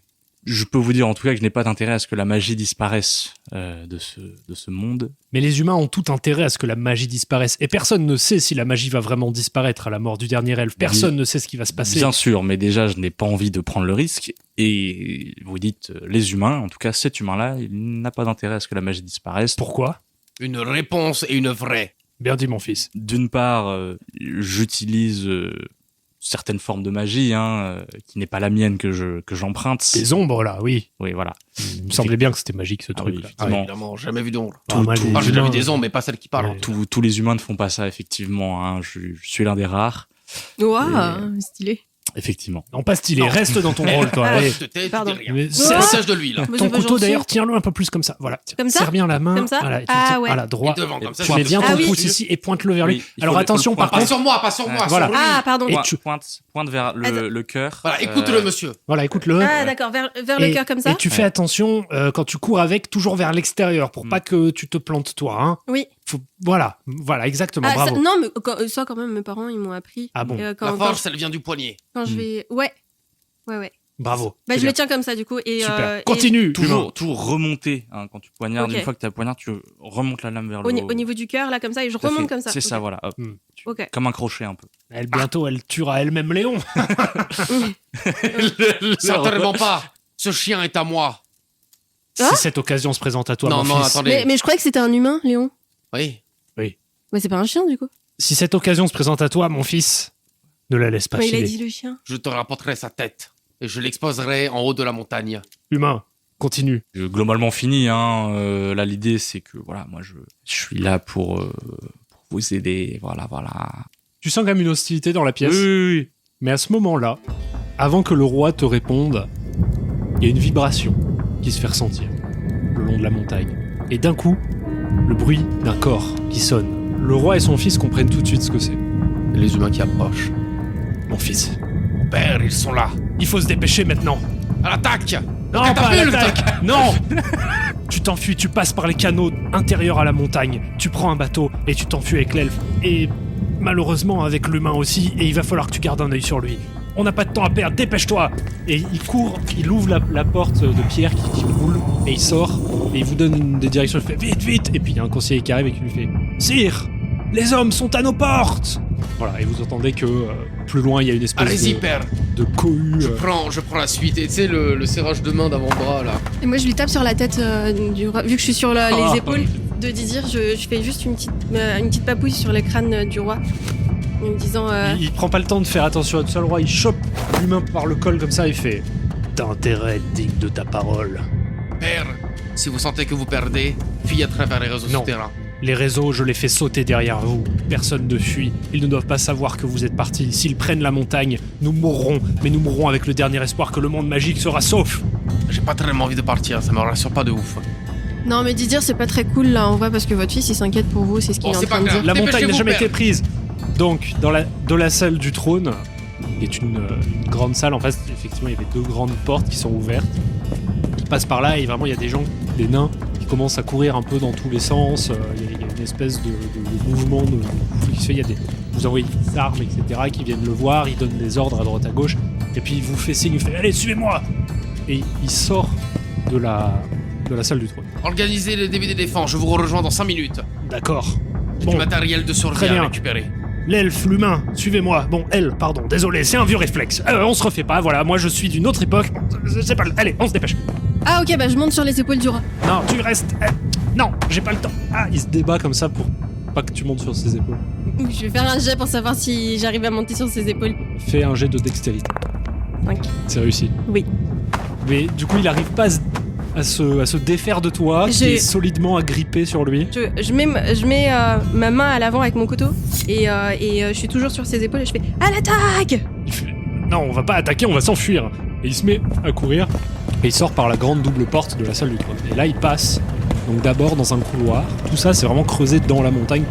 Je peux vous dire en tout cas que je n'ai pas d'intérêt à ce que la magie disparaisse de ce monde. Mais les humains ont tout intérêt à ce que la magie disparaisse. Et personne ne sait si la magie va vraiment disparaître à la mort du dernier elfe. Personne ne sait ce qui va se passer. Bien sûr, mais déjà, je n'ai pas envie de prendre le risque. Et vous dites, les humains, en tout cas cet humain-là, il n'a pas d'intérêt à ce que la magie disparaisse. Pourquoi? Une réponse et une vraie. Bien dit, mon fils. D'une part, j'utilise certaines formes de magie, qui n'est pas la mienne que j'emprunte. Les ombres, là, oui. Oui, voilà. Il me semblait bien que c'était magique, ce Ah truc. oui, là. effectivement. Évidemment, jamais vu d'ombre. Ah, moi, les Ah, j'ai déjà vu humains- des ombres, mais pas celles qui parlent. Ouais. Tous les humains ne font pas ça, effectivement. Hein. Je suis l'un des rares, Waouh, stylé. effectivement. Non, pas stylé. Non. Reste dans ton rôle, toi. Ah. Allez. Tu te tais, tu Pardon. dis rien. Mais Tu c'est- passages de lui, là. Mais Ton c'est pas couteau, gentil. d'ailleurs, tiens-le un peu plus comme ça. Voilà. Comme ça Serre bien la main. Comme ça Voilà, Ah ouais. Voilà, droit. Et devant, comme ça. Tu mets bien Ah ton oui. pouce ici et pointe-le vers lui. Oui, il Alors faut attention, le par Pas contre, sur moi, pas sur moi. Voilà. sur lui. Ah, pardon. Et tu- Pointe vers le cœur. Voilà, écoute-le, monsieur. voilà, écoute-le. Ah, d'accord, vers le Et- cœur comme ça. Et tu fais attention quand tu cours avec, toujours vers l'extérieur, pour pas que tu te plantes toi. Hein. Oui. Voilà, exactement. Ah, Bravo. non, mais ça, quand même, mes parents, ils m'ont appris. Ah bon. La Quand force, elle vient du poignet. je vais. Ouais. Bravo. Bah, C'est je le bien. tiens comme ça, du coup. Et, Super. Continue. Toujours remonter quand tu poignardes. Ok. Une fois que tu as poignardé, tu remontes la lame vers Au, le ni- haut. au niveau du cœur, là, comme ça, et je Tout à remonte fait. comme ça. C'est ça, Ok. voilà. Hop. Ok. Comme un crochet un peu. Bientôt, elle tuera elle-même Léon. Certainement pas. Ce chien est à moi. Ah Si cette occasion se présente à toi, Non, mon non, fils. attendez. Mais je croyais que c'était un humain, Léon. Oui. Mais c'est pas un chien, du coup. Si cette occasion se présente à toi, mon fils, ne la laisse pas Mais il a filer. dit le chien. Je te rapporterai sa tête. Et je l'exposerai en haut de la montagne. Humain, continue. Globalement fini. Là, l'idée, c'est que voilà, moi, je suis là pour vous aider. Voilà. Tu sens quand même une hostilité dans la pièce. Oui. Mais à ce moment-là, avant que le roi te réponde, il y a une vibration qui se fait ressentir le long de la montagne. Et d'un coup, le bruit d'un corps qui sonne. Le roi et son fils comprennent tout de suite ce que c'est. Les humains qui approchent. Mon fils, Père, ils sont là. il faut se dépêcher maintenant. À l'attaque. Non, pas à Catapulte. l'attaque. Non. Tu t'enfuis, tu passes par les canaux intérieurs à la montagne. Tu prends un bateau et tu t'enfuis avec l'elfe. Et malheureusement avec l'humain aussi. Et il va falloir que tu gardes un œil sur lui. On n'a pas de temps à perdre, dépêche-toi. Et il court, il ouvre la porte de pierre qui roule. Et il sort. Et il vous donne des directions. Il fait vite, vite. Et puis il y a un conseiller qui arrive et qui lui fait Sire, les hommes sont à nos portes. Voilà, et vous entendez que plus loin il y a une espèce Allez-y, père. de cohue. Je prends la suite. Et tu sais, le serrage de main d'avant-bras, là. Et moi, je lui tape sur la tête du roi. Vu que je suis sur Ah. les épaules de Didir, je fais juste une petite papouille sur le crâne du roi. En me disant. Il prend pas le temps de faire attention à tout ça, le roi, il chope l'humain par le col comme ça, il fait « T'as intérêt digne de ta parole. Père, Si vous sentez que vous perdez, fuyez à travers les réseaux Non. souterrains. Les réseaux, je les fais sauter derrière vous. Personne ne fuit. Ils ne doivent pas savoir que vous êtes partis. S'ils prennent la montagne, nous mourrons. Mais nous mourrons avec le dernier espoir que le monde magique sera sauf. J'ai pas tellement envie de partir, ça me rassure pas de ouf. Non, mais Didier, c'est pas très cool là en vrai parce que votre fils il s'inquiète pour vous, c'est ce qu'il Bon, est en c'est train pas de grave. dire. La montagne n'a Dépêchez-vous, jamais père. été prise. Donc, de la salle du trône, qui est une grande salle, en face, effectivement, il y avait 2 grandes portes qui sont ouvertes. Ils passent par là et vraiment, il y a des gens, des nains, qui commencent à courir un peu dans tous les sens. Il y a une espèce de mouvement qui se fait. Il y a vous envoyez des armes, etc., qui viennent le voir, ils donnent des ordres à droite à gauche. Et puis, il vous fait signe, il fait « Allez, suivez-moi !» Et il sort de la salle du trône. Organisez les DVD défense, je vous rejoins dans 5 minutes. D'accord. J'ai Bon, du matériel de survie très bien. à récupérer. l'elfe, l'humain, suivez-moi. Bon, elle, pardon, désolé, c'est un vieux réflexe. On se refait pas, voilà, moi je suis d'une autre époque. C'est pas... Allez, on se dépêche. Ah ok, bah je monte sur les épaules du rat. Non, tu restes... non, j'ai pas le temps. Ah, il se débat comme ça pour pas que tu montes sur ses épaules. Je vais faire un jet pour savoir si j'arrive à monter sur ses épaules. Fais un jet de dextérité. 5. C'est réussi. Oui. Mais du coup, il arrive pas à se défaire de toi, qui est solidement agrippé sur lui. Je mets ma main à l'avant avec mon couteau et je suis toujours sur ses épaules et je fais « À l'attaque !» Il fait, non, on va pas attaquer, on va s'enfuir. Et il se met à courir et il sort par la grande double porte de la salle du trône. Et là, il passe donc d'abord dans un couloir. Tout ça, c'est vraiment creusé dans la montagne.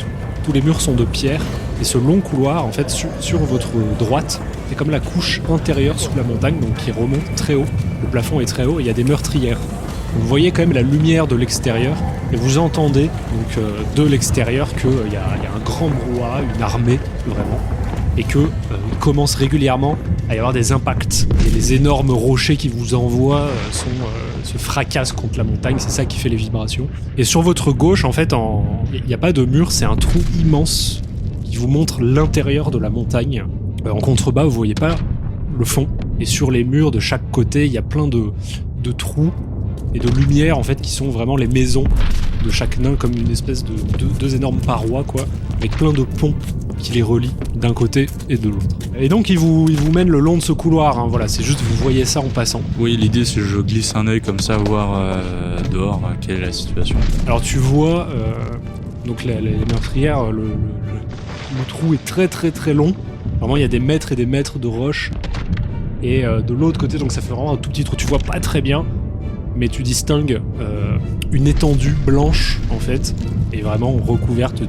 Tous les murs sont de pierre. Et ce long couloir, en fait, sur votre droite, c'est comme la couche intérieure sous la montagne, donc qui remonte très haut. Le plafond est très haut et il y a des meurtrières. Donc, vous voyez quand même la lumière de l'extérieur et vous entendez donc de l'extérieur qu'il y a un grand brouhaha, une armée vraiment, et que il commence régulièrement à y avoir des impacts. Et les énormes rochers qui vous envoient se fracassent contre la montagne, c'est ça qui fait les vibrations. Et sur votre gauche, en fait, il n'y a pas de mur, c'est un trou immense qui vous montre l'intérieur de la montagne. En contrebas, vous voyez pas le fond. Et sur les murs de chaque côté, il y a plein de trous et de lumières en fait qui sont vraiment les maisons de chaque nain, comme une espèce de deux énormes parois quoi, avec plein de ponts qui les relient d'un côté et de l'autre. Et donc il vous mène le long de ce couloir, hein, voilà, c'est juste vous voyez ça en passant. Oui, l'idée c'est que je glisse un œil comme ça, voir dehors quelle est la situation. Alors tu vois donc les meurtrières, le trou est très très très long. Vraiment il y a des mètres et des mètres de roches. Et de l'autre côté, donc ça fait vraiment un tout petit trou, tu vois pas très bien, mais tu distingues une étendue blanche en fait, et vraiment recouverte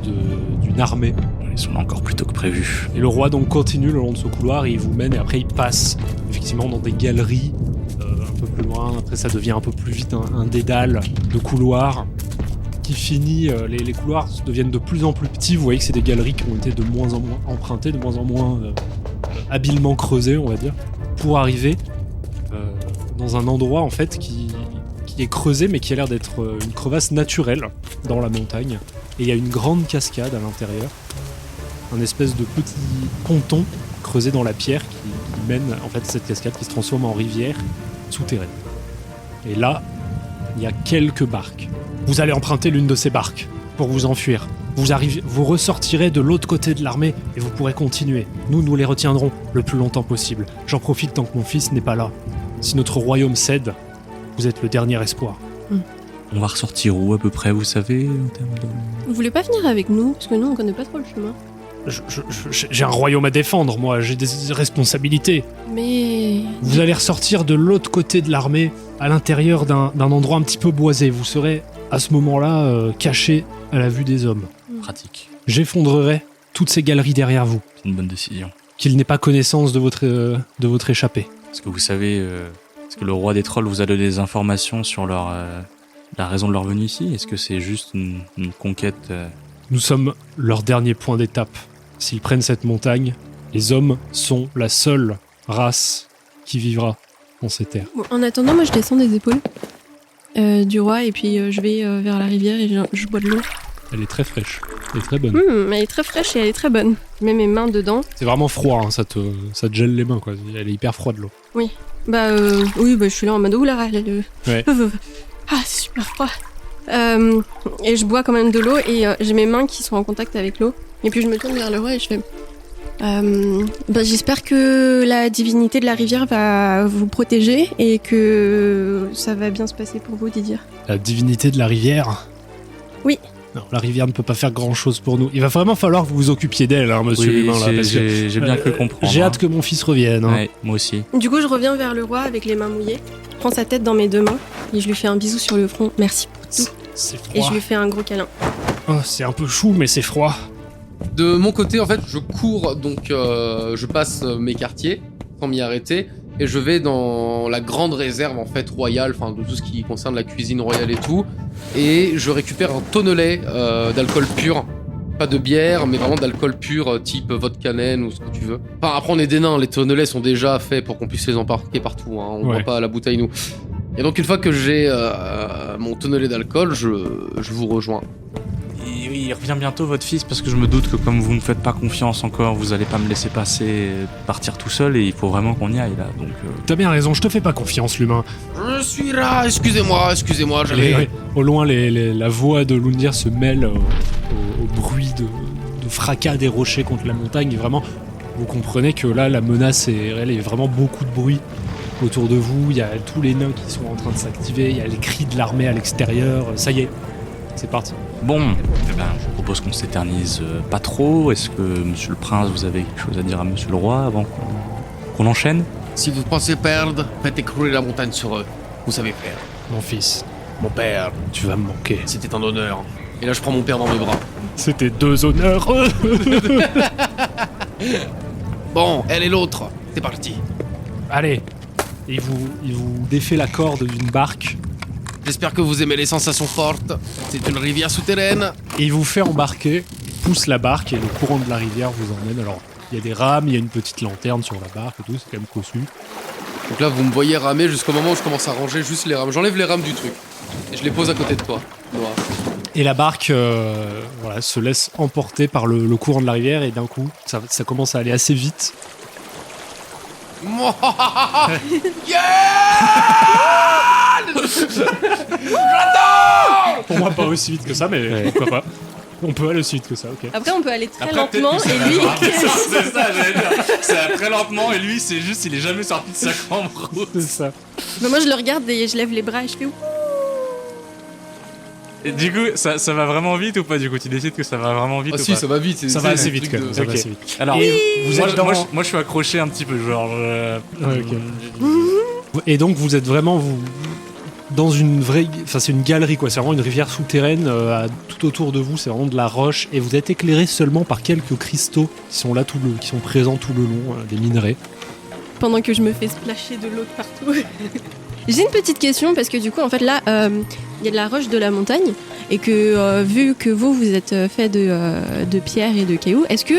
d'une armée. Ils sont là encore plus tôt que prévu. Et le roi donc continue le long de ce couloir, et il vous mène, et après il passe effectivement dans des galeries un peu plus loin, après ça devient un peu plus vite un dédale de couloirs qui finit, les couloirs deviennent de plus en plus petits, vous voyez que c'est des galeries qui ont été de moins en moins empruntées, de moins en moins habilement creusées on va dire, pour arriver dans un endroit en fait qui est creusé mais qui a l'air d'être une crevasse naturelle dans la montagne. Et il y a une grande cascade à l'intérieur, un espèce de petit ponton creusé dans la pierre qui mène en fait cette cascade qui se transforme en rivière souterraine. Et là, il y a quelques barques. Vous allez emprunter l'une de ces barques pour vous enfuir. Vous ressortirez de l'autre côté de l'armée et vous pourrez continuer. Nous les retiendrons le plus longtemps possible. J'en profite tant que mon fils n'est pas là. Si notre royaume cède, vous êtes le dernier espoir. On va ressortir où à peu près, vous savez, en termes de... Vous voulez pas venir avec nous? Parce que nous on connaît pas trop le chemin. J'ai un royaume à défendre, moi, j'ai des responsabilités. Mais... Vous allez ressortir de l'autre côté de l'armée, à l'intérieur d'un endroit un petit peu boisé. Vous serez à ce moment-là caché à la vue des hommes. Pratique. J'effondrerai toutes ces galeries derrière vous. C'est une bonne décision. Qu'il n'ait pas connaissance de votre échappée. Est-ce que vous savez, est-ce que le roi des trolls vous a donné des informations sur la raison de leur venue ici? Est-ce que c'est juste une conquête Nous sommes leur dernier point d'étape. S'ils prennent cette montagne, les hommes sont la seule race qui vivra dans ces terres. Bon, en attendant, moi je descends des épaules du roi et puis je vais vers la rivière et je bois de l'eau. Elle est très fraîche, elle est très bonne. Elle est très fraîche et elle est très bonne. Je mets mes mains dedans. C'est vraiment froid, hein, ça te gèle les mains, quoi. Elle est hyper froide, l'eau. Oui, je suis là en mode oula, Ouais. Ah, c'est super froid. Et je bois quand même de l'eau et j'ai mes mains qui sont en contact avec l'eau. Et puis je me tourne vers le roi et je fais J'espère que la divinité de la rivière va vous protéger et que ça va bien se passer pour vous, Didier. La divinité de la rivière? Oui. Non, la rivière ne peut pas faire grand-chose pour nous. Il va vraiment falloir que vous vous occupiez d'elle, hein, monsieur Oui, l'humain. Là, parce que, j'ai bien cru comprendre. j'ai hâte que mon fils revienne. Hein. Ouais, moi aussi. Du coup, je reviens vers le roi avec les mains mouillées. Je prends sa tête dans mes 2 mains et je lui fais un bisou sur le front. Merci pour tout. C'est Et froid. je lui fais un gros câlin. Oh, c'est un peu chou, mais c'est froid. De mon côté, en fait, je cours, donc je passe mes quartiers sans m'y arrêter, et je vais dans la grande réserve en fait royale, enfin de tout ce qui concerne la cuisine royale et tout, et je récupère un tonnelet d'alcool pur, pas de bière, mais vraiment d'alcool pur, type vodka naine ou ce que tu veux. Enfin après on est des nains, les tonnelets sont déjà faits pour qu'on puisse les embarquer partout, hein, on Ouais. voit pas la bouteille nous. Et donc une fois que j'ai mon tonnelet d'alcool, je vous rejoins. Et oui, il revient bientôt votre fils parce que je me doute que comme vous ne me faites pas confiance encore, vous allez pas me laisser passer, partir tout seul et il faut vraiment qu'on y aille là. Donc T'as bien raison, je te fais pas confiance, l'humain. Je suis là, excusez-moi, j'avais... Ouais. Au loin, la voix de Lundir se mêle au bruit de fracas des rochers contre la montagne. Et vraiment, vous comprenez que là, la menace est réelle. Il y a vraiment beaucoup de bruit autour de vous. Il y a tous les nains qui sont en train de s'activer. Il y a les cris de l'armée à l'extérieur. Ça y est, c'est parti. bon, eh ben, je propose qu'on s'éternise pas trop. Est-ce que monsieur le prince, vous avez quelque chose à dire à monsieur le roi avant qu'on enchaîne? Si vous pensez perdre, faites écrouler la montagne sur eux. Vous savez faire. Mon fils, Mon père, tu vas me manquer. c'était un honneur. Et là, je prends mon père dans mes bras. C'était 2 honneurs. Bon, elle et l'autre, c'est parti. Allez. Il vous défait la corde d'une barque. J'espère que vous aimez les sensations fortes. C'est une rivière souterraine. Et il vous fait embarquer, il pousse la barque et le courant de la rivière vous emmène. Alors, il y a des rames, il y a une petite lanterne sur la barque et tout, c'est quand même cossu. Donc là, vous me voyez ramer jusqu'au moment où je commence à ranger juste les rames. J'enlève les rames du truc. Et je les pose à côté de toi, Noah. Et la barque voilà, se laisse emporter par le courant de la rivière et d'un coup, ça commence à aller assez vite. Pour moi, pas aussi vite que ça, mais pourquoi pas. On peut aller aussi vite que ça, ok. Après, on peut aller très Après, lentement peut-être que et lui. c'est ça, j'allais dire. C'est très lentement et lui, c'est juste, il est jamais sorti de sa chambre. C'est ça. Moi, je le regarde et je lève les bras et je fais ouh. Et du coup, ça va vraiment vite ou pas? Du coup, tu décides que ça va vraiment vite Ah ou si, pas? ça va vite. Ça va assez vite quand même. Ça va Ok. assez vite. Alors, Et vous moi, êtes dans... moi, je suis accroché un petit peu, genre. Ouais, ok. Et donc vous êtes vraiment dans une vraie, enfin c'est une galerie quoi, c'est vraiment une rivière souterraine tout autour de vous, c'est vraiment de la roche et vous êtes éclairé seulement par quelques cristaux qui sont là qui sont présents tout le long, des minerais. Pendant que je me fais splasher de l'eau de partout. J'ai une petite question parce que du coup en fait là il y a de la roche de la montagne et que vu que vous êtes fait de pierre et de cailloux, est-ce que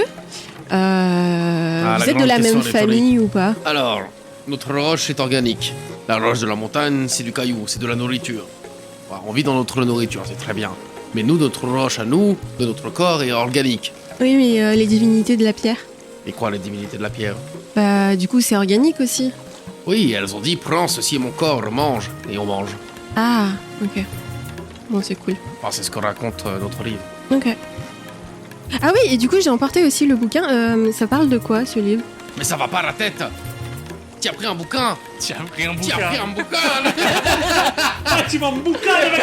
la vous êtes de grande la question, même les famille ou pas? Alors, notre roche est organique. La roche de la montagne, c'est du caillou, c'est de la nourriture. Ouais, on vit dans notre nourriture, c'est très bien. Mais nous, notre roche à nous, de notre corps, est organique. Oui mais les divinités de la pierre. Et quoi, les divinités de la pierre? Bah du coup c'est organique aussi. Oui, elles ont dit, prends ceci est mon corps, mange. Et on mange. Ah ok. Bon c'est cool. Enfin, c'est ce que raconte notre livre. Ok. Ah oui et du coup j'ai emporté aussi le bouquin. Ça parle de quoi ce livre? Mais ça va pas à la tête. Tu as pris un bouquin. Tiens, pris un Tu as pris un bouquin. Ah tu m'en bouquin le mec.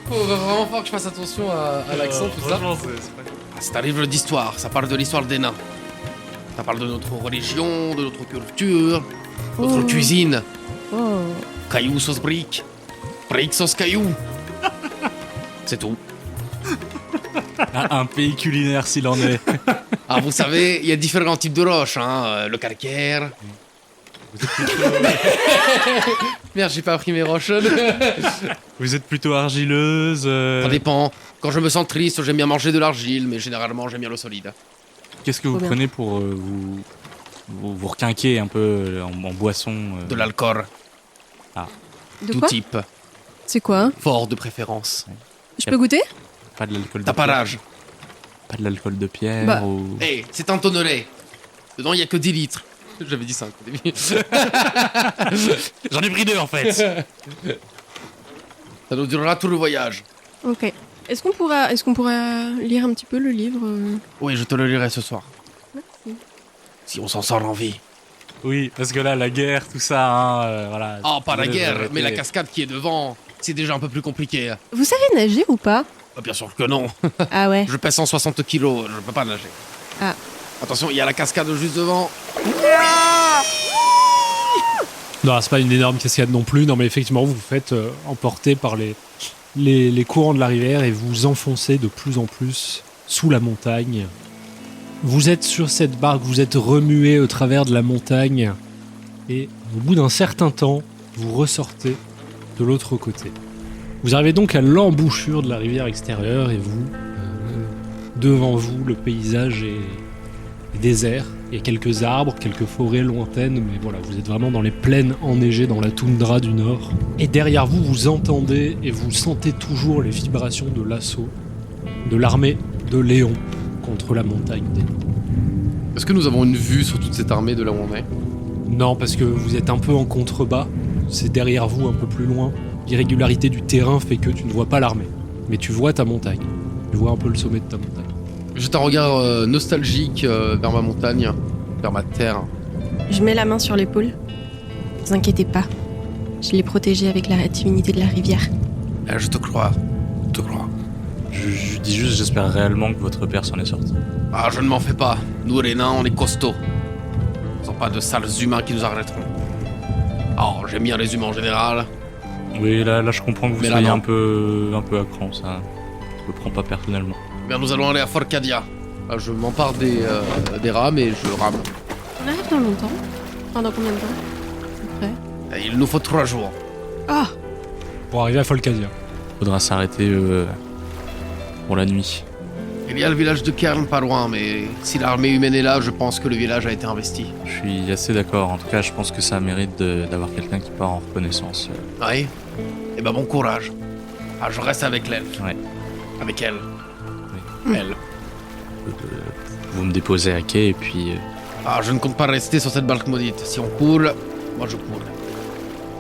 Faut vraiment falloir que je fasse attention à l'accent, tout ça. C'est un livre d'histoire, ça parle de l'histoire des nains. Ça parle de notre religion, de notre culture, notre Oh. cuisine. Oh. Caillou sauce brique, brique sauce caillou. C'est tout. Un pays culinaire s'il en est. Ah, vous savez, il y a différents types de roches, hein. Le calcaire. Merde, j'ai pas appris mes roches. Vous êtes plutôt argileuse. Ça dépend. Quand je me sens triste, j'aime bien manger de l'argile, mais généralement, j'aime bien le solide. Qu'est-ce que vous Trop bien. prenez pour vous requinquer un peu en boisson De l'alcool, De tout quoi? type. C'est quoi? Fort de préférence. Je peux goûter? Pas de l'alcool de T'as pas pierre. l'âge. Pas de l'alcool de pierre Bah. ou... Hé, c'est un tonnelet. Dedans, il y a que 10 litres. J'avais dit 5 au début. J'en ai pris 2 en fait. Ça nous durera tout le voyage. Ok. Est-ce qu'on pourra lire un petit peu le livre? Oui, je te le lirai ce soir. Si on s'en sort en vie. Oui, parce que là, la guerre, tout ça, hein, voilà. Oh, pas la Vous guerre, arrêtez. mais la cascade qui est devant, c'est déjà un peu plus compliqué. Vous savez nager ou pas? Bien sûr que non. Ah ouais. Je pèse 160 kilos, je peux pas nager. Ah. Attention, il y a la cascade juste devant. Non, c'est pas une énorme cascade non plus. Non, mais effectivement, vous vous faites emporter par les courants de la rivière et vous enfoncez de plus en plus sous la montagne. Vous êtes sur cette barque, vous êtes remué au travers de la montagne et au bout d'un certain temps, vous ressortez de l'autre côté. Vous arrivez donc à l'embouchure de la rivière extérieure et devant vous, le paysage est désert. Il y a quelques arbres, quelques forêts lointaines, mais voilà, vous êtes vraiment dans les plaines enneigées, dans la toundra du nord. Et derrière vous, vous entendez et vous sentez toujours les vibrations de l'assaut de l'armée de Léon contre la montagne des Loups. Est-ce que nous avons une vue sur toute cette armée de là où on est? Non, parce que vous êtes un peu en contrebas, c'est derrière vous, un peu plus loin. L'irrégularité du terrain fait que tu ne vois pas l'armée, mais tu vois ta montagne. Tu vois un peu le sommet de ta montagne. Jette un regard nostalgique vers ma montagne, vers ma terre. Je mets la main sur l'épaule. Ne vous inquiétez pas. Je l'ai protégé avec la divinité de la rivière. Je te crois. Je te crois. Je dis juste, j'espère réellement que votre père s'en est sorti. Ah, je ne m'en fais pas. Nous, les nains, on est costauds. Ce ne sont pas de sales humains qui nous arrêteront. Oh, j'aime bien les humains en général. Oui, là, je comprends que vous Mais là, soyez non. un peu à cran, ça. Je le prends pas personnellement. Bien, nous allons aller à Fort Cadia. Ah, je m'empare des rames et je rame. On arrive dans longtemps. Pendant combien de temps à peu près? Et il nous faut 3 jours. Ah. Pour arriver à Folcadia. Faudra s'arrêter pour la nuit. Il y a le village de Kern pas loin, mais si l'armée humaine est là, je pense que le village a été investi. Je suis assez d'accord. En tout cas, je pense que ça mérite d'avoir quelqu'un qui part en reconnaissance. Oui. Eh ben, bon courage. Ah, je reste avec l'elfe. Ouais. Avec elle. Oui. Elle. Vous me déposez à quai et puis Ah, je ne compte pas rester sur cette barque maudite. Si on coule, moi je coule.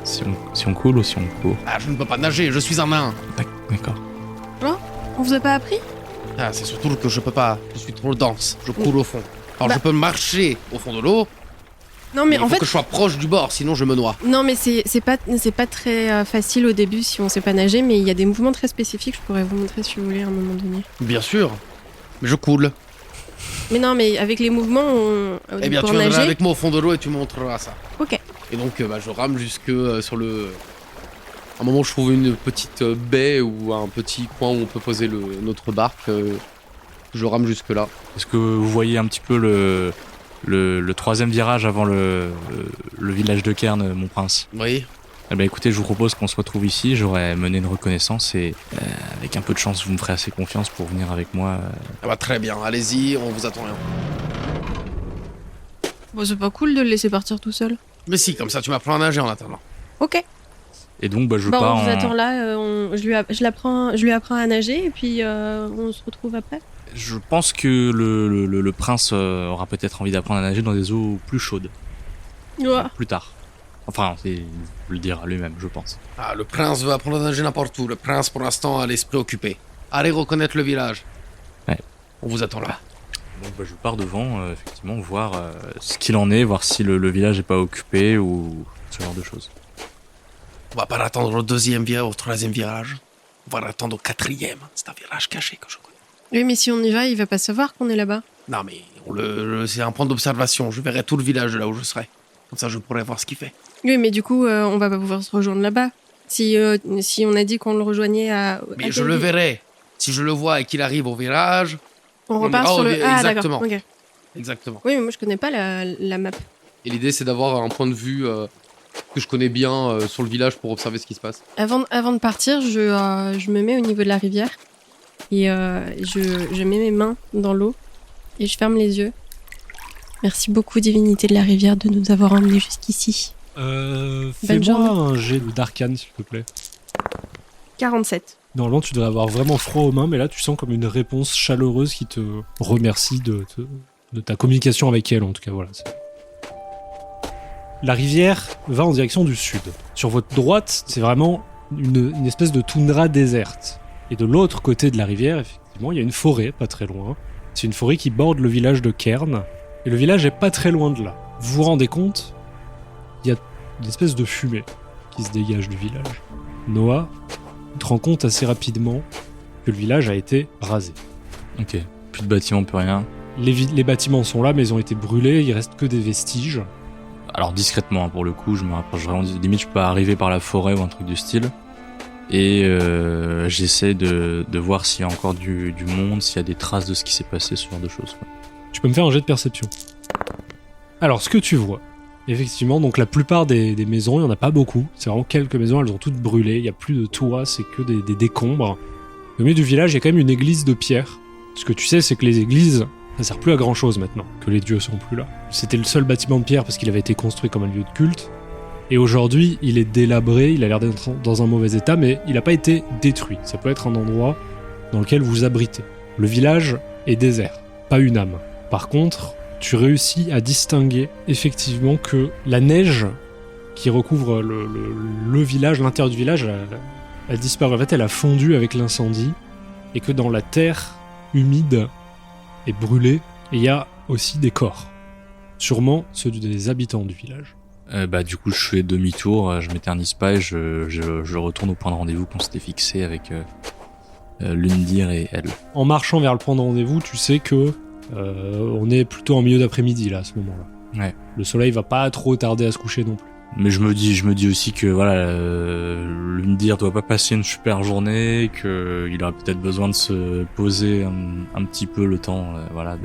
si on coule ou si on court. Ah, je ne peux pas nager, je suis un nain. D'accord. On vous a pas appris? Ah, c'est surtout que je peux pas. Je suis trop dense. Je coule au fond. Alors Bah. je peux marcher au fond de l'eau, Non, mais mais il en faut fait. que je sois proche du bord, sinon je me noie. Non, mais c'est pas très facile au début si on sait pas nager, mais il y a des mouvements très spécifiques. Je pourrais vous montrer si vous voulez à un moment donné. Bien sûr. Mais je coule. Mais non, mais avec les mouvements, Eh bien, pour tu viendras nager. avec moi au fond de l'eau et tu me montreras ça. Ok. Et donc, je rame jusque sur le. À un moment, je trouve une petite baie ou un petit coin où on peut poser notre barque. Je rame jusque là. Est-ce que vous voyez un petit peu le troisième virage avant le village de Kern, mon prince? Oui. Eh ben écoutez, je vous propose qu'on se retrouve ici. J'aurais mené une reconnaissance et avec un peu de chance, vous me ferez assez confiance pour venir avec moi. Ah bah, très bien. Allez-y, on vous attend rien. Bon, c'est pas cool de le laisser partir tout seul. Mais si, comme ça, tu m'apprends à nager en attendant. Ok. Et donc, je Bon, pars on vous en... attend là. Je lui apprends à nager et puis on se retrouve après. Je pense que le prince aura peut-être envie d'apprendre à nager dans des eaux plus chaudes, Ouah. plus tard. Enfin, il le dira lui-même, je pense. Ah, le prince veut apprendre à nager n'importe où. Le prince, pour l'instant, a l'esprit occupé. Allez reconnaître le village. Ouais. On vous attend là. Donc je pars devant, effectivement, voir ce qu'il en est, voir si le village n'est pas occupé ou ce genre de choses. On va pas l'attendre au deuxième virage, au troisième virage. On va l'attendre au quatrième. C'est un virage caché que je connais. Oui, mais si on y va, il va pas savoir qu'on est là-bas. Non, mais c'est un point d'observation. Je verrai tout le village de là où je serai. Comme ça, je pourrai voir ce qu'il fait. Oui, mais du coup, on va pas pouvoir se rejoindre là-bas. Si on a dit qu'on le rejoignait à. Mais à je quel le vi- verrai. Si je le vois et qu'il arrive au virage. On repart ira sur au le. vi- Ah, exactement. d'accord. Ok. Exactement. Oui, mais moi je connais pas la map. Et l'idée, c'est d'avoir un point de vue que je connais bien sur le village pour observer ce qui se passe. Avant de partir, je me mets au niveau de la rivière et je mets mes mains dans l'eau et je ferme les yeux. Merci beaucoup, divinité de la rivière, de nous avoir emmenés jusqu'ici. Fais-moi journée. un jet d'arcane, s'il te plaît. 47. Normalement, tu devrais avoir vraiment froid aux mains, mais là, tu sens comme une réponse chaleureuse qui te remercie de ta communication avec elle, en tout cas. Voilà. La rivière va en direction du sud. Sur votre droite, c'est vraiment une espèce de toundra déserte. Et de l'autre côté de la rivière, effectivement, il y a une forêt, pas très loin. C'est une forêt qui borde le village de Kern. Et le village est pas très loin de là. Vous vous rendez compte, il y a une espèce de fumée qui se dégage du village. Noah, tu te rends compte assez rapidement que le village a été rasé. Ok, plus de bâtiments, plus rien. Les bâtiments sont là, mais ils ont été brûlés, il reste que des vestiges. Alors discrètement, hein, pour le coup, je me rapproche vraiment. Limite, je peux arriver par la forêt ou un truc du style. Et j'essaie de voir s'il y a encore du monde, s'il y a des traces de ce qui s'est passé, ce genre de choses, quoi. Tu peux me faire un jet de perception. Alors, ce que tu vois, effectivement, donc la plupart des maisons, il n'y en a pas beaucoup. C'est vraiment quelques maisons, elles ont toutes brûlé. Il n'y a plus de toit, c'est que des décombres. Au milieu du village, il y a quand même une église de pierre. Ce que tu sais, c'est que les églises, ça sert plus à grand chose maintenant, que les dieux sont plus là. C'était le seul bâtiment de pierre parce qu'il avait été construit comme un lieu de culte. Et aujourd'hui, il est délabré, il a l'air d'être dans un mauvais état, mais il n'a pas été détruit. Ça peut être un endroit dans lequel vous abritez. Le village est désert, pas une âme. Par contre, tu réussis à distinguer effectivement que la neige qui recouvre le village, l'intérieur du village, elle disparaît. En fait, elle a fondu avec l'incendie, et que dans la terre humide et brûlée, il y a aussi des corps. Sûrement ceux des habitants du village. Du coup, je fais demi-tour, je m'éternise pas et je retourne au point de rendez-vous qu'on s'était fixé avec Lundir et elle. En marchant vers le point de rendez-vous, tu sais que on est plutôt en milieu d'après-midi là, à ce moment-là. Ouais. Le soleil va pas trop tarder à se coucher non plus. Mais je me dis aussi que voilà, Lundir doit pas passer une super journée, qu'il aura peut-être besoin de se poser un petit peu le temps, voilà,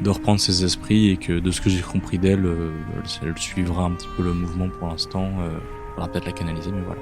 de reprendre ses esprits, et que de ce que j'ai compris d'elle, elle suivra un petit peu le mouvement pour l'instant. Faudra peut-être la canaliser, mais voilà.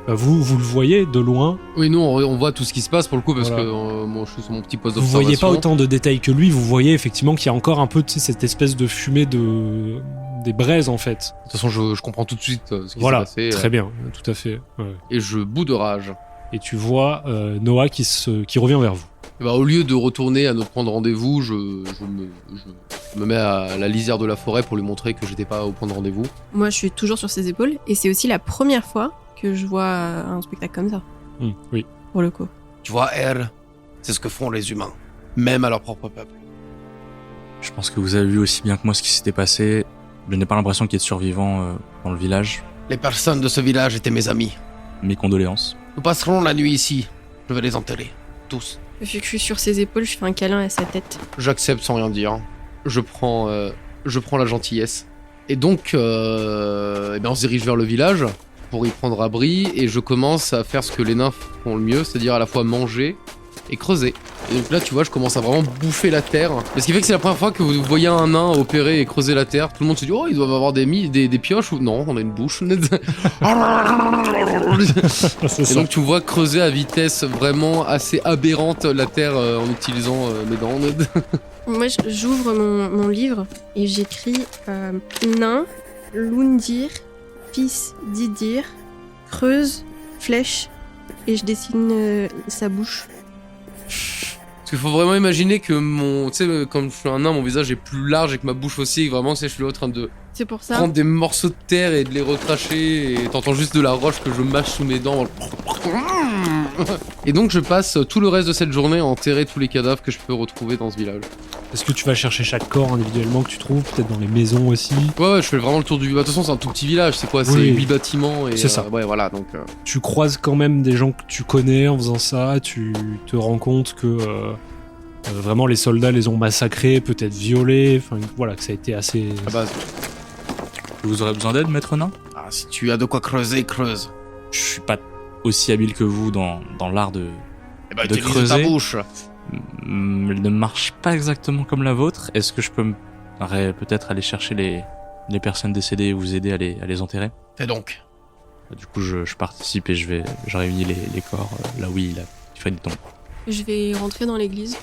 Vous le voyez de loin. Oui, nous, on voit tout ce qui se passe pour le coup, parce Voilà. que moi, je suis sur mon petit poste Vous d'observation. voyez pas autant de détails que lui, vous voyez effectivement qu'il y a encore un peu, tu sais, cette espèce de fumée des braises en fait. De toute façon, je comprends tout de suite ce qui Voilà, s'est passé. très bien, tout à fait. Ouais. Et je bout de rage. Et tu vois Noah qui revient vers vous. Et bah, au lieu de retourner à notre point de rendez-vous, je me mets à la lisière de la forêt pour lui montrer que j'étais pas au point de rendez-vous. Moi, je suis toujours sur ses épaules, et c'est aussi la première fois que je vois un spectacle comme ça, Oui. pour le coup. Tu vois, R, c'est ce que font les humains, même à leur propre peuple. Je pense que vous avez vu aussi bien que moi ce qui s'était passé. Je n'ai pas l'impression qu'il y ait de survivants dans le village. Les personnes de ce village étaient mes amis. Mes condoléances. Nous passerons la nuit ici. Je vais les enterrer. Tous. Vu que je suis sur ses épaules, je fais un câlin à sa tête. J'accepte sans rien dire. Je prends la gentillesse. Et donc, on se dirige vers le village pour y prendre abri, et je commence à faire ce que les nains font le mieux, c'est-à-dire à la fois manger et creuser. Et donc là, tu vois, je commence à vraiment bouffer la terre. Et ce qui fait que c'est la première fois que vous voyez un nain opérer et creuser la terre. Tout le monde se dit, oh, ils doivent avoir des pioches, ou non, on a une bouche. Et donc tu vois creuser à vitesse vraiment assez aberrante la terre en utilisant mes dents. Moi, j'ouvre mon livre et j'écris nain, Lundir, fils d'Idir, creuse, flèche, et je dessine sa bouche. Parce qu'il faut vraiment imaginer que tu sais, quand je suis un nain, mon visage est plus large et que ma bouche aussi, et que vraiment, tu sais, je suis là en train de C'est pour ça. prendre des morceaux de terre et de les recracher, et t'entends juste de la roche que je mâche sous mes dents. Et donc je passe tout le reste de cette journée à enterrer tous les cadavres que je peux retrouver dans ce village. Est-ce que tu vas chercher chaque corps individuellement que tu trouves, peut-être dans les maisons aussi? Ouais, je fais vraiment le tour du village. De toute façon, c'est un tout petit village, c'est quoi? C'est Oui. 8 bâtiments et C'est ça. Ouais, voilà, donc Tu croises quand même des gens que tu connais en faisant ça, tu te rends compte que vraiment les soldats les ont massacrés, peut-être violés, enfin voilà, que ça a été assez... à base. Vous aurez besoin d'aide, maître nain? Ah, si tu as de quoi creuser, creuse. Je suis pas aussi habile que vous dans l'art de Eh ben, De utilise creuser. ta bouche. Elle ne marche pas exactement comme la vôtre. Est-ce que je peux peut-être aller chercher les personnes décédées et vous aider à les enterrer? Fais donc. Du coup, je participe et je réunis les corps là où il fait des tombes. Je vais rentrer dans l'église.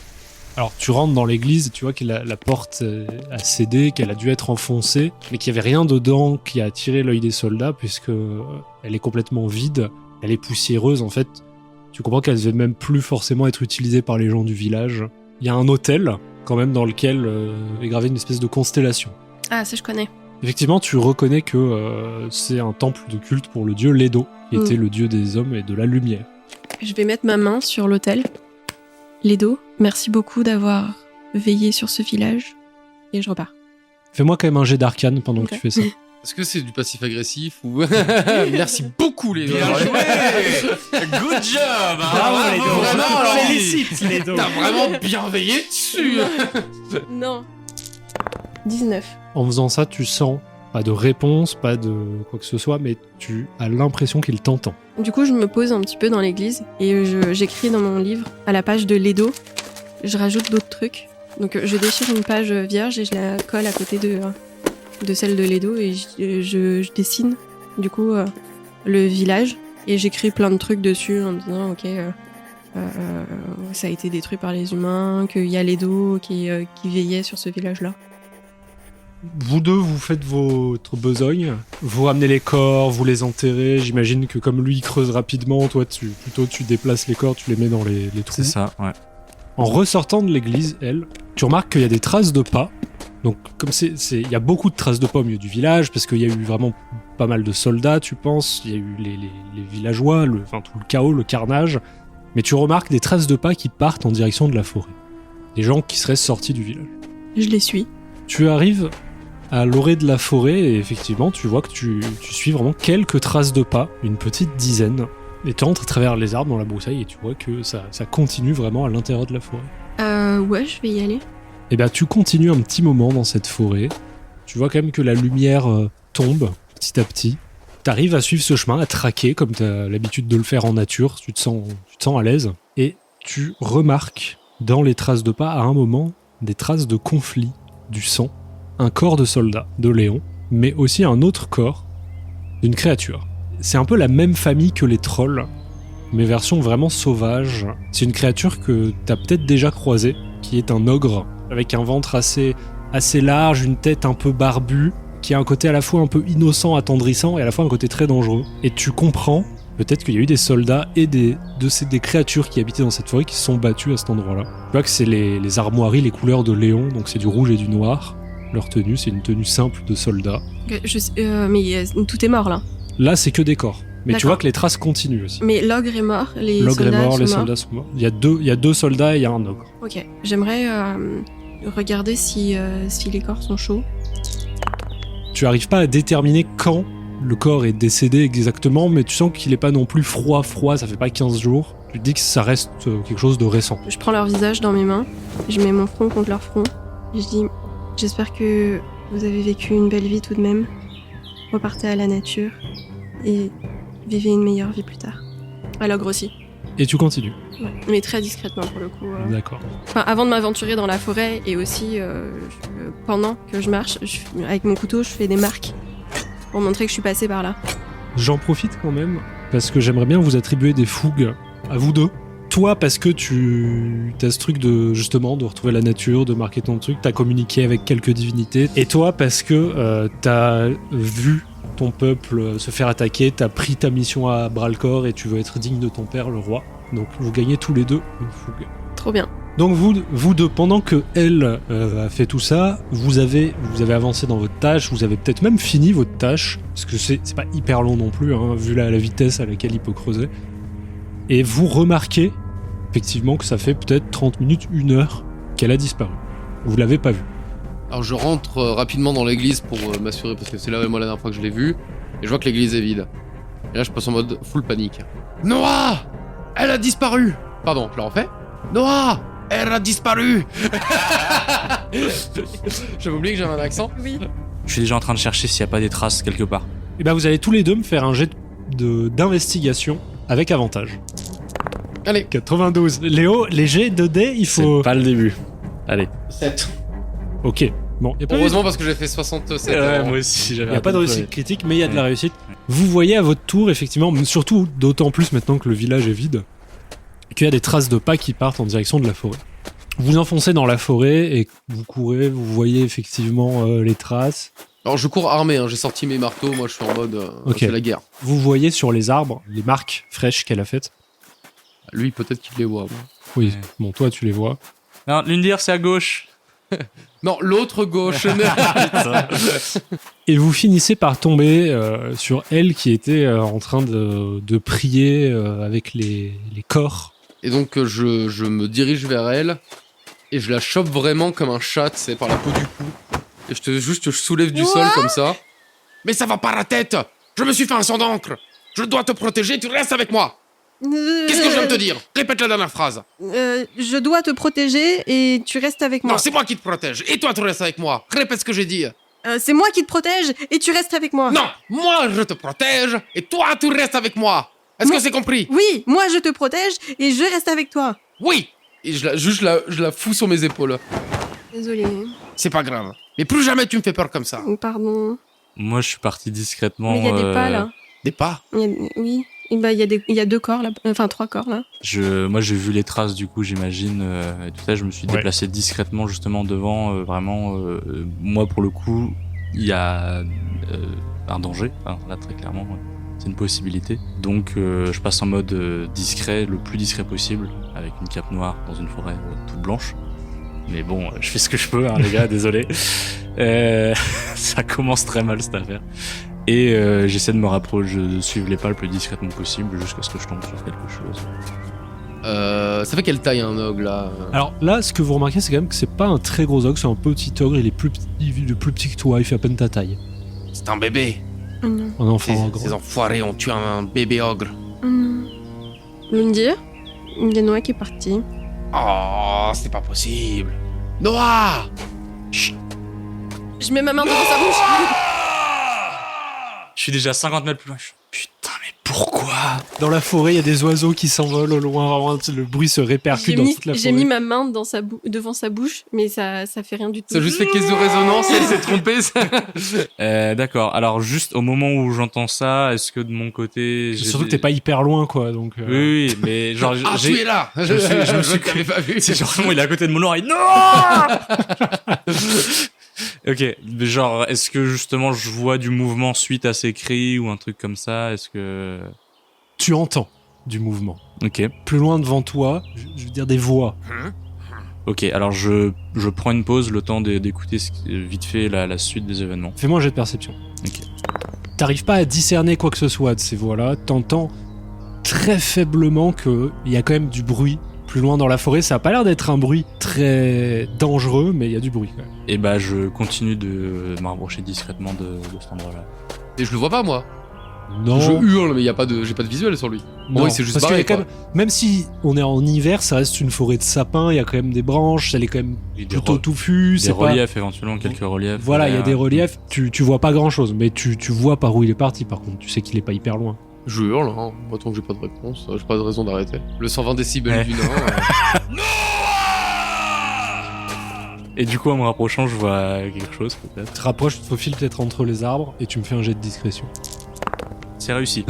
Alors tu rentres dans l'église et tu vois que la porte a cédé, qu'elle a dû être enfoncée, mais qu'il n'y avait rien dedans qui a attiré l'œil des soldats, puisque elle est complètement vide, elle est poussiéreuse en fait. Tu comprends qu'elle ne devait même plus forcément être utilisée par les gens du village. Il y a un autel quand même dans lequel est gravée une espèce de constellation. Ah, ça je connais. Effectivement, tu reconnais que c'est un temple de culte pour le dieu Ledo, qui était le dieu des hommes et de la lumière. Je vais mettre ma main sur l'autel. Ledo, merci beaucoup d'avoir veillé sur ce village. et je repars. Fais-moi quand même un jet d'arcane pendant que tu fais ça. Est-ce que c'est du passif agressif ou merci beaucoup les Bien gars. joué. Good job. Bravo, les dos. vraiment, alors. Félicite les dos. T'as vraiment bien veillé dessus. Non. 19. En faisant ça, tu sens pas de réponse, pas de quoi que ce soit, mais tu as l'impression qu'il t'entend. Du coup, je me pose un petit peu dans l'église et j'écris dans mon livre, à la page de Ledo, je rajoute d'autres trucs. Donc je déchire une page vierge et je la colle à côté de celle de Ledo et je dessine du coup le village et j'écris plein de trucs dessus en disant ok ça a été détruit par les humains, qu'il y a Ledo qui veillait sur ce village-là. Vous deux, vous faites votre besogne, vous ramenez les corps, vous les enterrez. J'imagine que comme lui il creuse rapidement, toi tu déplaces les corps, tu les mets dans les trous. C'est ça, ouais. En ressortant de l'église, tu remarques qu'il y a des traces de pas. Donc comme il y a beaucoup de traces de pas au milieu du village parce qu'il y a eu vraiment pas mal de soldats, tu penses. Il y a eu les villageois, tout le chaos, le carnage. Mais tu remarques des traces de pas qui partent en direction de la forêt. Des gens qui seraient sortis du village. Je les suis. Tu arrives à l'orée de la forêt et effectivement tu vois que tu suis vraiment quelques traces de pas, une petite dizaine. Et tu entres à travers les arbres dans la broussaille et tu vois que ça continue vraiment à l'intérieur de la forêt. Ouais, je vais y aller. Et ben tu continues un petit moment dans cette forêt. Tu vois quand même que la lumière tombe petit à petit. T'arrives à suivre ce chemin, à traquer comme t'as l'habitude de le faire en nature. Tu te sens à l'aise. Et tu remarques dans les traces de pas à un moment des traces de conflit, du sang. Un corps de soldat, de Léon, mais aussi un autre corps d'une créature. C'est un peu la même famille que les trolls, mais version vraiment sauvage. C'est une créature que t'as peut-être déjà croisée, qui est un ogre, avec un ventre assez large, une tête un peu barbue, qui a un côté à la fois un peu innocent, attendrissant, et à la fois un côté très dangereux. Et tu comprends peut-être qu'il y a eu des soldats et des créatures qui habitaient dans cette forêt qui se sont battus à cet endroit-là. Tu vois que c'est les armoiries, les couleurs de Léon, donc c'est du rouge et du noir. Leur tenue, c'est une tenue simple de soldats. Mais tout est mort là. Là, c'est que des corps. Mais tu D'accord. vois que les traces continuent aussi. Mais l'ogre est mort, les L'ogre est soldats mort, sont les morts. soldats sont morts. Il y a deux soldats et il y a un ogre. Ok, j'aimerais regarder si les corps sont chauds. Tu arrives pas à déterminer quand le corps est décédé exactement, mais tu sens qu'il est pas non plus froid, ça fait pas 15 jours. Tu te dis que ça reste quelque chose de récent. Je prends leur visage dans mes mains, je mets mon front contre leur front. Je dis, j'espère que vous avez vécu une belle vie tout de même. Repartez à la nature et vivez une meilleure vie plus tard. À l'ogre aussi. Et tu continues. Ouais. Mais très discrètement pour le coup. D'accord. Enfin, avant de m'aventurer dans la forêt et aussi pendant que je marche, avec mon couteau, je fais des marques pour montrer que je suis passée par là. J'en profite quand même, parce que j'aimerais bien vous attribuer des fougues à vous deux. Toi, parce que tu as ce truc de retrouver la nature, de marquer ton truc, t'as communiqué avec quelques divinités. Et toi, parce que t'as vu ton peuple se faire attaquer, t'as pris ta mission à bras-le-corps et tu veux être digne de ton père, le roi. Donc vous gagnez tous les deux une fougue. Trop bien. Donc vous deux, pendant que elle a fait tout ça, vous avez avancé dans votre tâche, vous avez peut-être même fini votre tâche, parce que c'est pas hyper long non plus, hein, vu la vitesse à laquelle il peut creuser. Et vous remarquez effectivement que ça fait peut-être 30 minutes, 1 heure qu'elle a disparu. Vous l'avez pas vue. Alors je rentre rapidement dans l'église pour m'assurer, parce que c'est là moi la dernière fois que je l'ai vue, et je vois que l'église est vide. Et là je passe en mode full panique. Noah, elle a disparu. Pardon, je la refais. Noah, elle a disparu. J'avais oublié que j'avais un accent. Oui. Je suis déjà en train de chercher s'il n'y a pas des traces quelque part. Et ben vous allez tous les deux me faire un jet d'investigation avec avantage. Allez. 92. Léo, les jets de dés, il faut... C'est pas le début. Allez. 7. Ok. Bon, y a pas Heureusement parce que j'ai fait 67. moi aussi, j'avais Il n'y a pas de peu réussite critique, mais il y a de la Ouais. réussite. Vous voyez à votre tour, effectivement, surtout d'autant plus maintenant que le village est vide, qu'il y a des traces de pas qui partent en direction de la forêt. Vous enfoncez dans la forêt et vous courez, vous voyez effectivement les traces. Alors je cours armé, hein, j'ai sorti mes marteaux, moi je suis en mode Ok. c'est la guerre. Vous voyez sur les arbres les marques fraîches qu'elle a faites. Lui peut-être qu'il les voit. Moi. Oui, Ouais. bon, toi tu les vois. Non, l'Undir, c'est à gauche. Non, l'autre gauche. Et vous finissez par tomber sur elle qui était en train de prier avec les corps. Et donc je me dirige vers elle Et je la chope vraiment comme un chat, c'est par la peau du cou. Et je soulève du sol comme ça. Mais ça va pas la tête. Je me suis fait un sang d'encre. Je dois te protéger, tu restes avec moi. Qu'est-ce que je viens de te dire? Répète la dernière phrase. Je dois te protéger et tu restes avec moi. Non, c'est moi qui te protège. Et toi, tu restes avec moi. Répète ce que j'ai dit. C'est moi qui te protège et tu restes avec moi. Non, moi, je te protège. Et toi, tu restes avec moi. Est-ce que c'est compris? Oui, moi je te protège et je reste avec toi. Oui. Et je la fous sur mes épaules. Désolée. C'est pas grave. Mais plus jamais tu me fais peur comme ça. Pardon. Moi, je suis parti discrètement. Mais il y a des pas là. Des pas? Oui. Il y a 2 corps là. Enfin 3 corps là. Moi, j'ai vu les traces, du coup, j'imagine. Et tout ça, je me suis déplacé discrètement, justement, devant. Moi, pour le coup, il y a un danger. Enfin, là, très clairement, c'est une possibilité. Donc, je passe en mode discret, le plus discret possible, avec une cape noire dans une forêt toute blanche. Mais bon, je fais ce que je peux, hein, les gars, désolé. Ça commence très mal, cette affaire. Et j'essaie de me rapprocher, de suivre les pas le plus discrètement possible jusqu'à ce que je tombe sur quelque chose. Ça fait quelle taille un ogre là? Alors là, ce que vous remarquez, c'est quand même que c'est pas un très gros ogre, c'est un petit ogre, il est plus petit que toi, il fait à peine ta taille. C'est un bébé. Non. Un enfant ogre. Ces enfoirés ont tué un bébé ogre. Non. Lundir, il y a Noah qui est parti. Oh, c'est pas possible. Noah! Je mets ma main devant sa bouche. Je suis déjà 50 mètres plus loin. Putain, mais pourquoi? Dans la forêt, il y a des oiseaux qui s'envolent au loin, vraiment, le bruit se répercute dans toute la forêt. J'ai mis ma main devant sa bouche, mais ça fait rien du tout. Ça a juste fait caisse de résonance et elle s'est trompée. Ça. D'accord. Alors, juste au moment où j'entends ça, est-ce que de mon côté... Surtout que t'es pas hyper loin, quoi, donc... Oui, mais genre... Tu es là. Je me suis t'avais pas vu. C'est genre, il est à côté de mon oreille. Non! Ok, genre, est-ce que justement je vois du mouvement suite à ces cris ou un truc comme ça? Est-ce que... Tu entends du mouvement. Ok. Plus loin devant toi, je veux dire des voix. Ok, alors je prends une pause, le temps d'écouter vite fait la suite des événements. Fais-moi un jet de perception. Ok. T'arrives pas à discerner quoi que ce soit de ces voix-là, t'entends très faiblement qu'il y a quand même du bruit. Plus loin dans la forêt, ça a pas l'air d'être un bruit très dangereux, mais il y a du bruit quand même. Et bah je continue de me rapprocher discrètement de cet endroit-là. Et je le vois pas moi. Non. Je hurle mais j'ai pas de visuel sur lui. Non, Oui, c'est juste parce qu'il y barré, a quand quoi. même si on est en hiver, ça reste une forêt de sapins, il y a quand même des branches, elle est quand même plutôt touffue. Des reliefs éventuellement, quelques reliefs. Voilà, il y a des reliefs, tu vois pas grand-chose, mais tu vois par où il est parti par contre, tu sais qu'il est pas hyper loin. Je hurle, hein. Moi tant que j'ai pas de réponse, j'ai pas de raison d'arrêter. Le 120 décibels Ouais. du Nord. Et du coup en me rapprochant je vois quelque chose peut-être. Tu te rapproches, tu te faufiles peut-être entre les arbres et tu me fais un jet de discrétion. C'est réussi.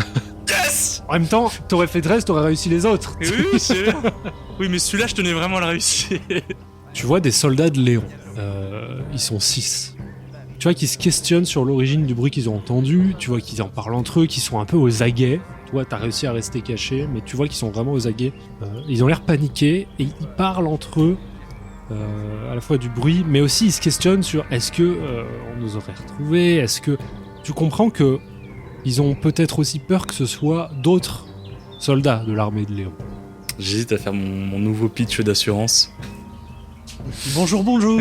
Yes! En même temps, t'aurais fait 13, t'aurais réussi les autres. Oui, c'est vrai. Oui, mais celui-là je tenais vraiment à le réussir. Tu vois des soldats de Léon. Ils sont 6. Tu vois qu'ils se questionnent sur l'origine du bruit qu'ils ont entendu. Tu vois qu'ils en parlent entre eux, qu'ils sont un peu aux aguets. Toi, t'as réussi à rester caché, mais tu vois qu'ils sont vraiment aux aguets. Ils ont l'air paniqués et ils parlent entre eux. À la fois du bruit, mais aussi ils se questionnent sur est-ce que on nous aurait retrouvés. Est-ce que tu comprends que ils ont peut-être aussi peur que ce soit d'autres soldats de l'armée de Léon. J'hésite à faire mon nouveau pitch d'assurance. Bonjour, bonjour.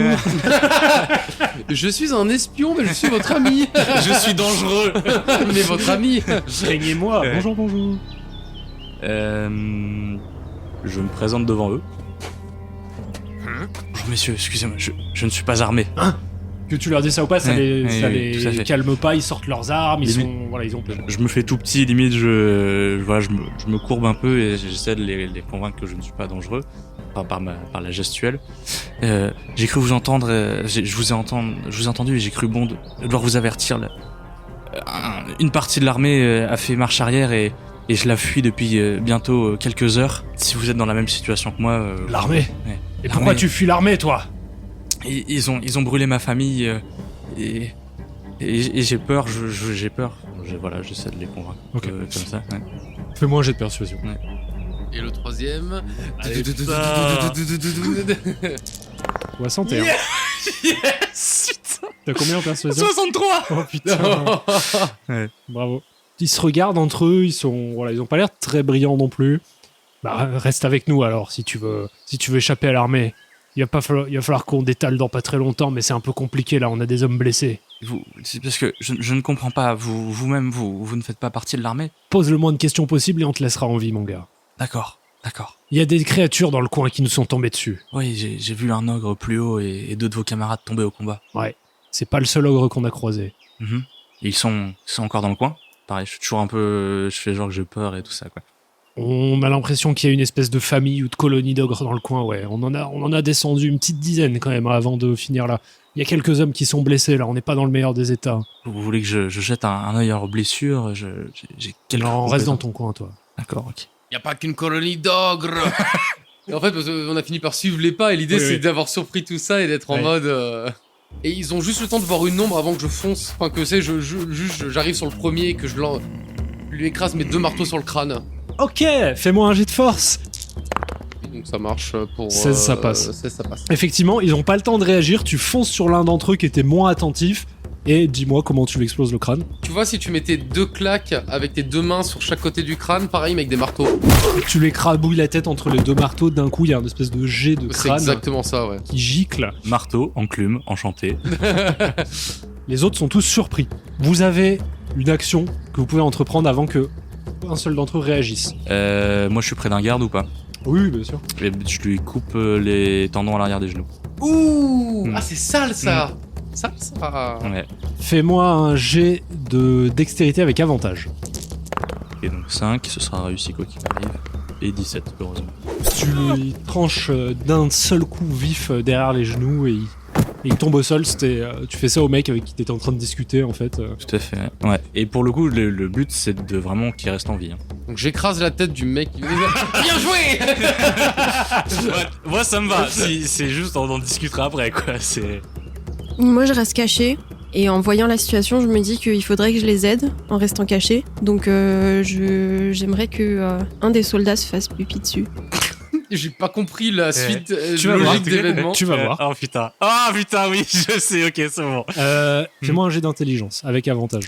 Je suis un espion, mais je suis votre ami. Je suis dangereux. Mais votre ami. Craignez-moi. Ouais. Bonjour, bonjour. Je me présente devant eux. Bonjour messieurs, excusez-moi, je ne suis pas armé. Que tu leur dis ça ou pas, ça Ouais, les, ça ouais, tout à les fait. calme pas. Ils sortent leurs armes, ils Limite. sont, voilà, ils ont peur. Je me fais tout petit, limite, je me courbe un peu et j'essaie de les convaincre que je ne suis pas dangereux, enfin, par la gestuelle. J'ai cru vous entendre, je vous ai entendu et j'ai cru bon de devoir vous avertir. Là. Une partie de l'armée a fait marche arrière et je la fuis depuis bientôt quelques heures. Si vous êtes dans la même situation que moi... L'armée. Ouais. Et pourquoi tu fuis l'armée, toi? Ils ont brûlé ma famille et j'ai peur, j'ai peur. Voilà, j'essaie de les convaincre. Ok. Comme ça. Ouais. Fais-moi un jet de persuasion. Et le troisième. Allez, putain. 61. Yes, putain. T'as combien en persuasion? 63. Oh putain. Ouais. Bravo. Ils se regardent entre eux, ils ont pas l'air très brillants non plus. Bah, reste avec nous alors si tu veux échapper à l'armée. Il va falloir qu'on détale dans pas très longtemps, mais c'est un peu compliqué là, on a des hommes blessés. C'est parce que je ne comprends pas, vous-même, vous ne faites pas partie de l'armée? Pose le moins de questions possible et on te laissera en vie, mon gars. D'accord. Il y a des créatures dans le coin qui nous sont tombées dessus. Oui, j'ai vu un ogre plus haut et 2 de vos camarades tomber au combat. Ouais, c'est pas le seul ogre qu'on a croisé. Mhm. Et ils sont encore dans le coin? Pareil, je suis toujours un peu... Je fais genre que j'ai peur et tout ça, quoi. On a l'impression qu'il y a une espèce de famille ou de colonie d'ogres dans le coin, ouais. On en a descendu une petite dizaine quand même avant de finir là. Il y a quelques hommes qui sont blessés là, on n'est pas dans le meilleur des états. Vous voulez que je jette un œil à leurs blessures? J'ai quelques... Non, reste dans ton coin, toi. D'accord, ok. Y a pas qu'une colonie d'ogres. Et en fait, parce qu'on a fini par suivre les pas et l'idée c'est d'avoir surpris tout ça et d'être en mode. Et ils ont juste le temps de voir une ombre avant que je fonce. Enfin, que c'est, j'arrive sur le premier et que je lui écrase mes 2 marteaux sur le crâne. Ok, fais-moi un jet de force. Et donc ça marche pour. 16, ça passe. 16, ça passe. Effectivement, ils ont pas le temps de réagir, tu fonces sur l'un d'entre eux qui était moins attentif, et dis-moi comment tu lui exploses le crâne. Tu vois, si tu mettais 2 claques avec tes 2 mains sur chaque côté du crâne, pareil, mais avec des marteaux. Tu lui écrabouilles la tête entre les 2 marteaux, d'un coup il y a une espèce de jet de C'est crâne exactement ça, ouais. qui gicle. Marteau, enclume, enchanté. Les autres sont tous surpris. Vous avez une action que vous pouvez entreprendre avant que un seul d'entre eux réagisse. Moi, je suis près d'un garde ou pas? Oui, bien sûr. Et je lui coupe les tendons à l'arrière des genoux. Ouh Ah, c'est sale ça. Sale ça. Ouais. Fais-moi un jet de dextérité avec avantage. Et donc 5, ce sera réussi quoi qu'il arrive. Et 17, heureusement. Tu lui tranches d'un seul coup vif derrière les genoux et il tombe au sol. Tu fais ça au mec avec qui t'étais en train de discuter en fait. Tout à fait. Ouais. Et pour le coup, le but, c'est de vraiment qu'il reste en vie. Hein. Donc j'écrase la tête du mec. Bien joué. Moi, ça me va. Si, c'est juste, on en discutera après, quoi. C'est... Moi, je reste cachée. Et en voyant la situation, je me dis qu'il faudrait que je les aide en restant cachée. Donc, j'aimerais que un des soldats se fasse pipi dessus. J'ai pas compris la suite Tu vas voir, logique d'événements. Tu vas voir. Oh putain. Oh putain, oui, je sais, ok, c'est bon. Fais-moi un jet d'intelligence avec avantage.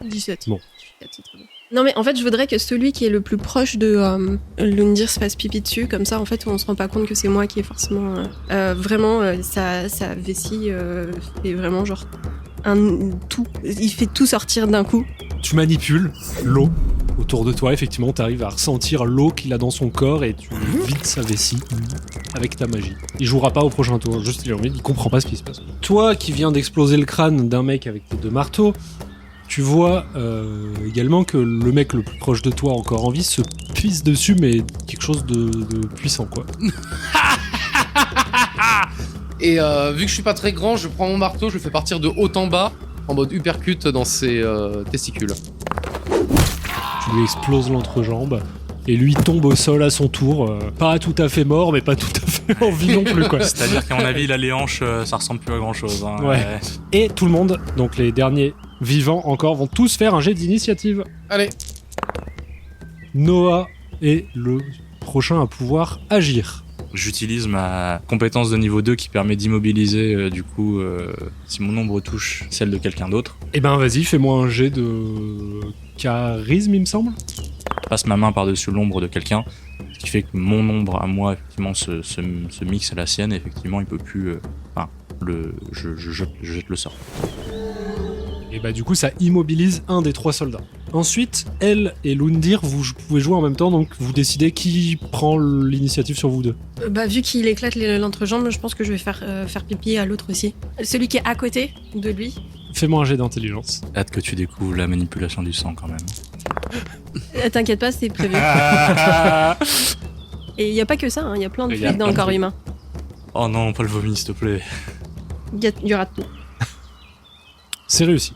17. Bon. 17, c'est très bien. Non mais en fait je voudrais que celui qui est le plus proche de Lundir se fasse pipi dessus, comme ça en fait on se rend pas compte que c'est moi qui est forcément vraiment sa vessie fait vraiment genre un tout, il fait tout sortir d'un coup. Tu manipules l'eau autour de toi, effectivement t'arrives à ressentir l'eau qu'il a dans son corps et tu vides sa vessie avec ta magie. Il jouera pas au prochain tour, juste il comprend pas ce qui se passe. Toi qui viens d'exploser le crâne d'un mec avec tes 2 marteaux, tu vois également que le mec le plus proche de toi encore en vie se pisse dessus, mais quelque chose de puissant, quoi. Et vu que je suis pas très grand, je prends mon marteau, je le fais partir de haut en bas, en mode uppercut dans ses testicules. Tu lui exploses l'entrejambe, et lui tombe au sol à son tour, pas tout à fait mort, mais pas tout à fait en vie non plus, quoi. C'est-à-dire qu'à mon avis, là, les hanches, ça ressemble plus à grand-chose. Hein. Ouais. Et tout le monde, donc les derniers vivants encore, vont tous faire un jet d'initiative. Allez. Noah est le prochain à pouvoir agir. J'utilise ma compétence de niveau 2 qui permet d'immobiliser, du coup, si mon ombre touche celle de quelqu'un d'autre. Eh ben vas-y, fais-moi un jet de charisme, il me semble. Je passe ma main par-dessus l'ombre de quelqu'un, ce qui fait que mon ombre à moi, effectivement, se mixe à la sienne, et effectivement, il peut plus... je jette le sort. Et bah du coup ça immobilise un des 3 soldats. Ensuite, elle et Lundir, vous pouvez jouer en même temps, donc vous décidez qui prend l'initiative sur vous deux. Bah vu qu'il éclate l'entrejambe, je pense que je vais faire pipi à l'autre aussi. Celui qui est à côté de lui. Fais-moi un jet d'intelligence. Hâte que tu découvres la manipulation du sang quand même. T'inquiète pas, c'est prévu. Et il y a pas que ça, hein, y a plein de fluides dans le corps humain. Oh non, pas le vomi, s'il te plaît. Il y aura tout. C'est réussi.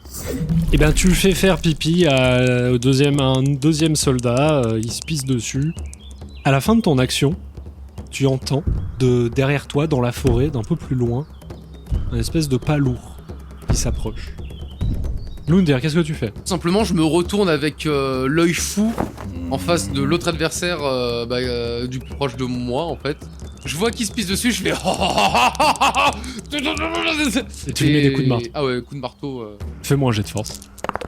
Et ben tu le fais faire pipi à un deuxième soldat, il se pisse dessus. À la fin de ton action, tu entends derrière toi, dans la forêt, d'un peu plus loin, un espèce de pas lourd qui s'approche. Lundir, qu'est-ce que tu fais ? Simplement, je me retourne avec l'œil fou en face de l'autre adversaire du plus proche de moi, en fait. Je vois qu'il se pisse dessus, je fais... Et tu lui mets des coups de marteau. Ah ouais, coups de marteau. Fais-moi un jet de force.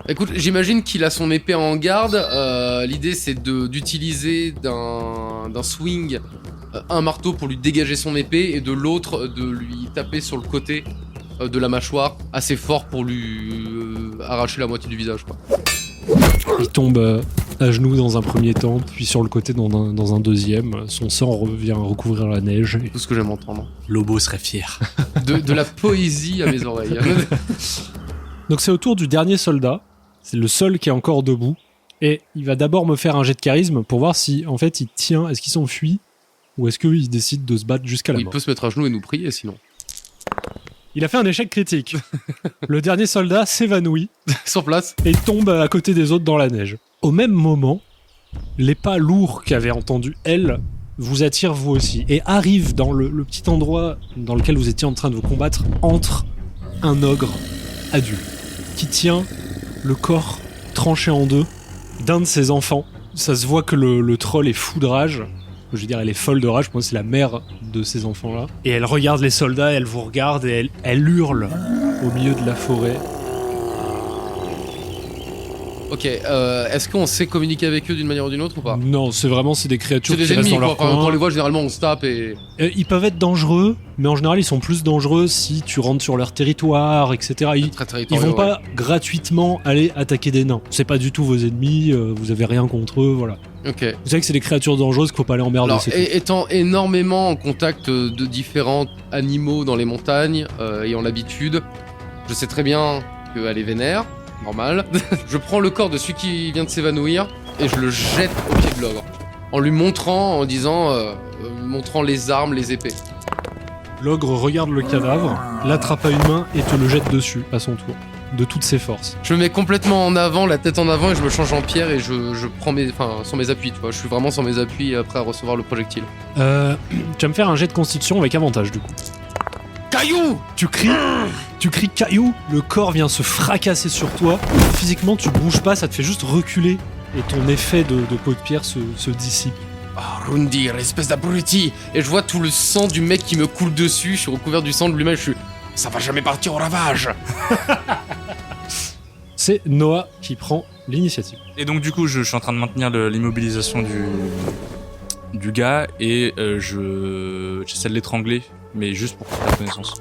Écoute, j'imagine qu'il a son épée en garde. L'idée, c'est d'utiliser d'un swing un marteau pour lui dégager son épée et de l'autre de lui taper sur le côté de la mâchoire assez fort pour lui arracher la moitié du visage, quoi. Il tombe à genoux dans un premier temps, puis sur le côté dans un deuxième. Son sang revient recouvrir la neige. Tout ce que j'aime entendre. Lobo serait fier. De la poésie à mes oreilles. Donc c'est au tour du dernier soldat. C'est le seul qui est encore debout. Et il va d'abord me faire un jet de charisme pour voir si, en fait, il tient. Est-ce qu'il s'enfuit ou est-ce qu'il décide de se battre jusqu'à la Il mort. peut se mettre à genoux et nous prier sinon. Il a fait un échec critique. Le dernier soldat s'évanouit Sur place. et tombe à côté des autres dans la neige. Au même moment, les pas lourds qu'avait entendu elle vous attirent vous aussi et arrivent dans le petit endroit dans lequel vous étiez en train de vous combattre entre un ogre adulte qui tient le corps tranché en deux d'un de ses enfants. Ça se voit que le troll est fou de rage. Je veux dire, elle est folle de rage. Pour moi, c'est la mère de ces enfants-là. Et elle regarde les soldats, elle vous regarde et elle hurle au milieu de la forêt. Ok, est-ce qu'on sait communiquer avec eux d'une manière ou d'une autre ou pas? Non, c'est des créatures C'est des qui restent ennemis dans quoi, leur enfin, coin. quand on les voit généralement on se tape et... Ils peuvent être dangereux, mais en général, ils sont plus dangereux si tu rentres sur leur territoire, etc. Ils Très vont territoriaux, pas gratuitement aller attaquer des nains. C'est pas du tout vos ennemis, vous avez rien contre eux, voilà. ouais. Ok. Vous savez que c'est des créatures dangereuses qu'il faut pas aller emmerder, Alors, c'est tout. étant énormément en contact de différents animaux dans les montagnes, ayant l'habitude, je sais très bien qu'elle est vénère, normal. Je prends le corps de celui qui vient de s'évanouir et je le jette au pied de l'ogre. En lui montrant, en disant, montrant les armes, les épées. L'ogre regarde le cadavre, l'attrape à une main et te le jette dessus, à son tour, de toutes ses forces. Je me mets complètement en avant, la tête en avant et je me change en pierre et je prends sur mes appuis, tu vois. Je suis vraiment sur mes appuis prêt à recevoir le projectile. Tu vas me faire un jet de constitution avec avantage, du coup. Caillou! Tu cries caillou, le corps vient se fracasser sur toi. Physiquement, tu bouges pas, ça te fait juste reculer et ton effet de peau de pierre se dissipe. Ah, Rundir, espèce d'abruti! Et je vois tout le sang du mec qui me coule dessus, je suis recouvert du sang de lui-même, je suis... Ça va jamais partir au ravage! C'est Noah qui prend l'initiative. Et donc du coup, je suis en train de maintenir l'immobilisation du gars et j'essaie de l'étrangler, mais juste pour faire connaissance.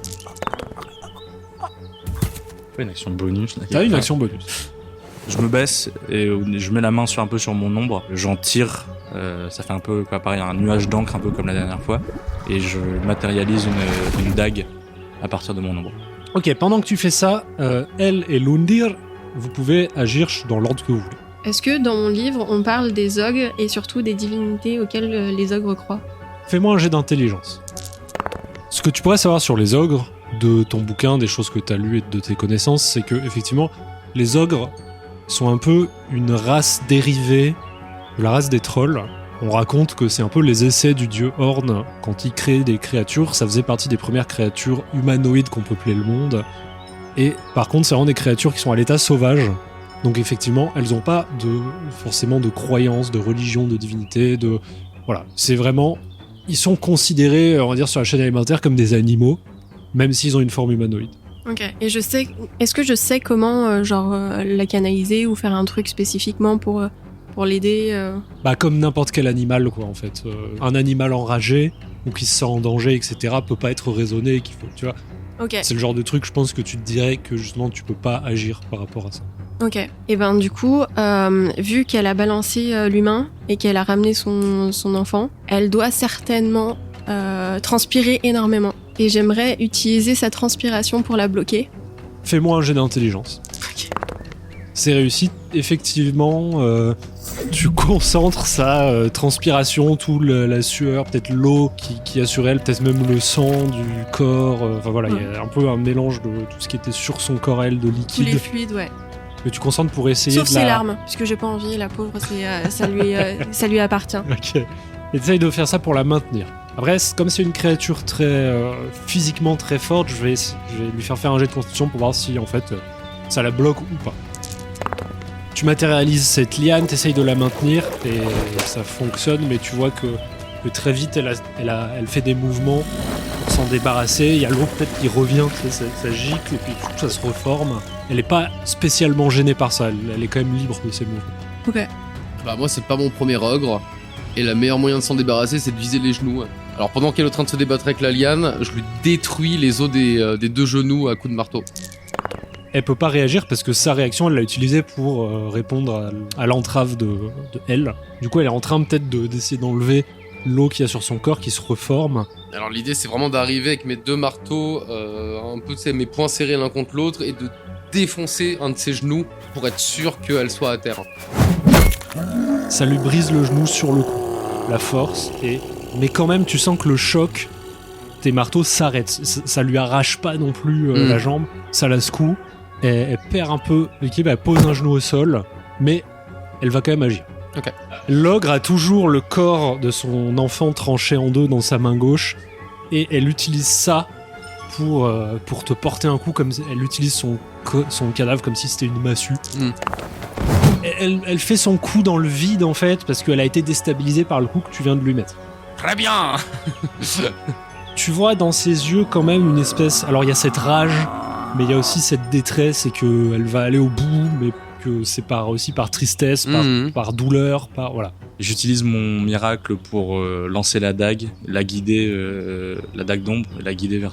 Pas une action bonus. T'as une action bonus. Je me baisse et je mets la main un peu sur mon ombre. J'en tire. Ça fait un peu pareil, un nuage d'encre un peu comme la dernière fois. Et je matérialise une dague à partir de mon ombre. Ok, pendant que tu fais ça, elle et Lundir, vous pouvez agir dans l'ordre que vous voulez. Est-ce que dans mon livre, on parle des ogres et surtout des divinités auxquelles les ogres croient? Fais-moi un jet d'intelligence. Ce que tu pourrais savoir sur les ogres, de ton bouquin, des choses que tu as lues et de tes connaissances, c'est que effectivement, les ogres sont un peu une race dérivée de la race des trolls. On raconte que c'est un peu les essais du dieu Horn. Quand il crée des créatures, ça faisait partie des premières créatures humanoïdes qu'on peuplait le monde. Et par contre, c'est vraiment des créatures qui sont à l'état sauvage. Donc effectivement, elles n'ont pas forcément de croyances, de religion, de divinité, voilà. C'est vraiment... Ils sont considérés, on va dire, sur la chaîne alimentaire comme des animaux, même s'ils ont une forme humanoïde. Ok. Et est-ce que je sais comment, la canaliser ou faire un truc spécifiquement pour l'aider Comme n'importe quel animal, quoi, en fait. Un animal enragé, ou qui se sent en danger, etc., peut pas être raisonné, qu'il faut, tu vois. Ok. C'est le genre de truc, je pense, que tu te dirais que, justement, tu peux pas agir par rapport à ça. Ok. Et ben du coup, vu qu'elle a balancé l'humain et qu'elle a ramené son enfant, elle doit certainement transpirer énormément. Et j'aimerais utiliser sa transpiration pour la bloquer. Fais-moi un jet d'intelligence. Ok. C'est réussi. Effectivement, tu concentres sa transpiration, la sueur, peut-être l'eau qui a sur elle, peut-être même le sang du corps. Enfin voilà, il y a un peu un mélange de tout ce qui était sur son corps, elle, de Tous liquide. les fluides, ouais. Que tu concentres pour essayer Sauf de ses larmes, puisque j'ai pas envie, la pauvre, ça lui appartient. Ok. Et t'essayes de faire ça pour la maintenir. Après, comme c'est une créature très physiquement très forte, je vais lui faire un jet de constitution pour voir si en fait ça la bloque ou pas. Tu matérialises cette liane, t'essayes de la maintenir et ça fonctionne, mais tu vois que très vite elle fait des mouvements pour s'en débarrasser. Il y a l'eau peut-être qui revient, ça gicle et puis tout ça se reforme. Elle est pas spécialement gênée par ça, elle est quand même libre de ses mouvements. Ok. Bah moi c'est pas mon premier ogre. Et le meilleur moyen de s'en débarrasser, c'est de viser les genoux. Alors pendant qu'elle est en train de se débattre avec la liane, je lui détruis les os des deux genoux à coups de marteau. Elle peut pas réagir parce que sa réaction, elle l'a utilisée pour répondre à l'entrave de elle. Du coup, elle est en train peut-être d'essayer d'enlever l'eau qu'il y a sur son corps qui se reforme. Alors l'idée, c'est vraiment d'arriver avec mes deux marteaux, un peu, tu sais, mes poings serrés l'un contre l'autre, et de défoncer un de ses genoux pour être sûr qu'elle soit à terre. Ça lui brise le genou sur le coup. La force, mais quand même, tu sens que le choc, tes marteaux s'arrêtent. Ça lui arrache pas non plus la jambe, ça la secoue. Elle perd un peu l'équilibre, elle pose un genou au sol, mais elle va quand même agir. Ok. L'ogre a toujours le corps de son enfant tranché en deux dans sa main gauche, et elle utilise ça pour te porter un coup, comme elle utilise son cadavre comme si c'était une massue. Elle fait son coup dans le vide en fait, parce qu'elle a été déstabilisée par le coup que tu viens de lui mettre. Très bien. Tu vois dans ses yeux quand même une espèce... Alors il y a cette rage, mais il y a aussi cette détresse et qu'elle va aller au bout, mais que c'est aussi par tristesse, par douleur, voilà. J'utilise mon miracle pour lancer la dague, la guider, la dague d'ombre, la guider vers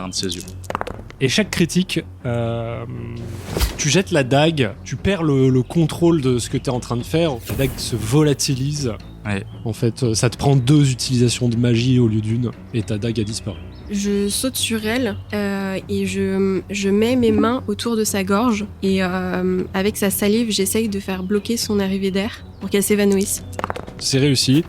un de ses yeux. Et chaque critique, tu jettes la dague, tu perds le contrôle de ce que tu es en train de faire, la dague se volatilise. Ouais. En fait, ça te prend 2 utilisations de magie au lieu d'une, et ta dague a disparu. Je saute sur elle et je mets mes mains autour de sa gorge et avec sa salive, j'essaye de faire bloquer son arrivée d'air pour qu'elle s'évanouisse. C'est réussi.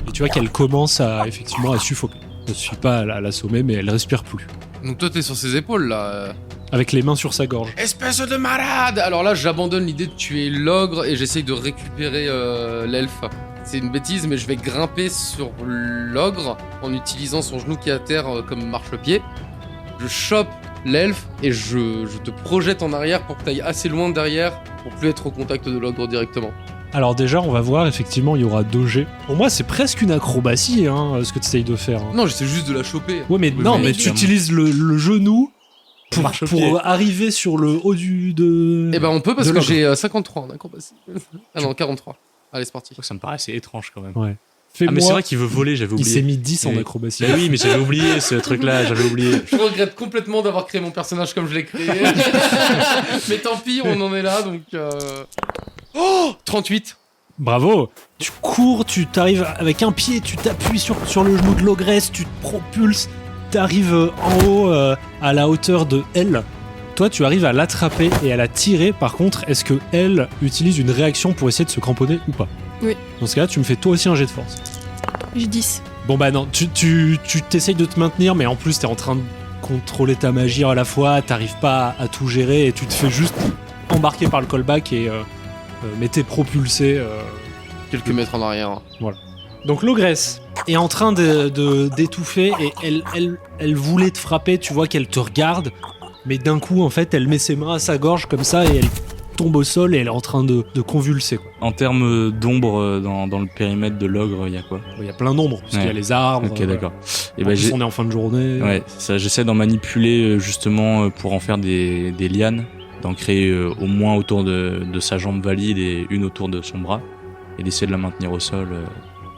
Et tu vois qu'elle commence effectivement à suffoquer. Je ne suis pas à l'assommer, mais elle respire plus. Donc toi, t'es sur ses épaules, là. Avec les mains sur sa gorge. Espèce de malade! Alors là, j'abandonne l'idée de tuer l'ogre et j'essaye de récupérer l'elfe. C'est une bêtise, mais je vais grimper sur l'ogre en utilisant son genou qui est à terre comme marche-pied. Je chope l'elfe et je te projette en arrière pour que tu ailles assez loin derrière pour plus être au contact de l'ogre directement. Alors déjà, on va voir, effectivement, il y aura 2 jets. Pour moi, c'est presque une acrobatie, ce que tu essayes de faire. Non, j'essaie juste de la choper. Ouais, mais tu utilises le genou pour arriver sur le haut de... Eh ben on peut parce que j'ai 53 en acrobatie. Ah non, 43. Allez, c'est parti. Ça me paraît assez étrange quand même. Ouais. Mais c'est vrai qu'il veut voler, j'avais oublié. Il s'est mis 10 en acrobatie. Bah oui, mais j'avais oublié ce truc-là, j'avais oublié. Je regrette complètement d'avoir créé mon personnage comme je l'ai créé. Mais tant pis, on en est là, donc... Oh 38. Bravo. Tu cours, tu t'arrives avec un pied, tu t'appuies sur le genou de l'ogresse, tu te propulses, t'arrives en haut à la hauteur de elle. Toi, tu arrives à l'attraper et à la tirer. Par contre, est-ce que elle utilise une réaction pour essayer de se cramponner ou pas? Oui. Dans ce cas-là, tu me fais toi aussi un jet de force. J'ai 10. Bon bah non, tu t'essayes de te maintenir, mais en plus t'es en train de contrôler ta magie à la fois, t'arrives pas à tout gérer et tu te fais juste embarquer par le callback et mais t'es propulsé quelques mètres en arrière. Voilà. Donc l'ogresse est en train d'étouffer et elle voulait te frapper, tu vois qu'elle te regarde, mais d'un coup en fait elle met ses mains à sa gorge comme ça et elle tombe au sol et elle est en train de convulser, quoi. En termes d'ombre dans le périmètre de l'ogre, il y a quoi? Il y a plein d'ombres, parce qu'il y a les arbres. Ok, d'accord. Et en plus, on est en fin de journée. Ouais, ça, j'essaie d'en manipuler justement pour en faire des lianes, d'en créer au moins autour de sa jambe valide et une autour de son bras, et d'essayer de la maintenir au sol.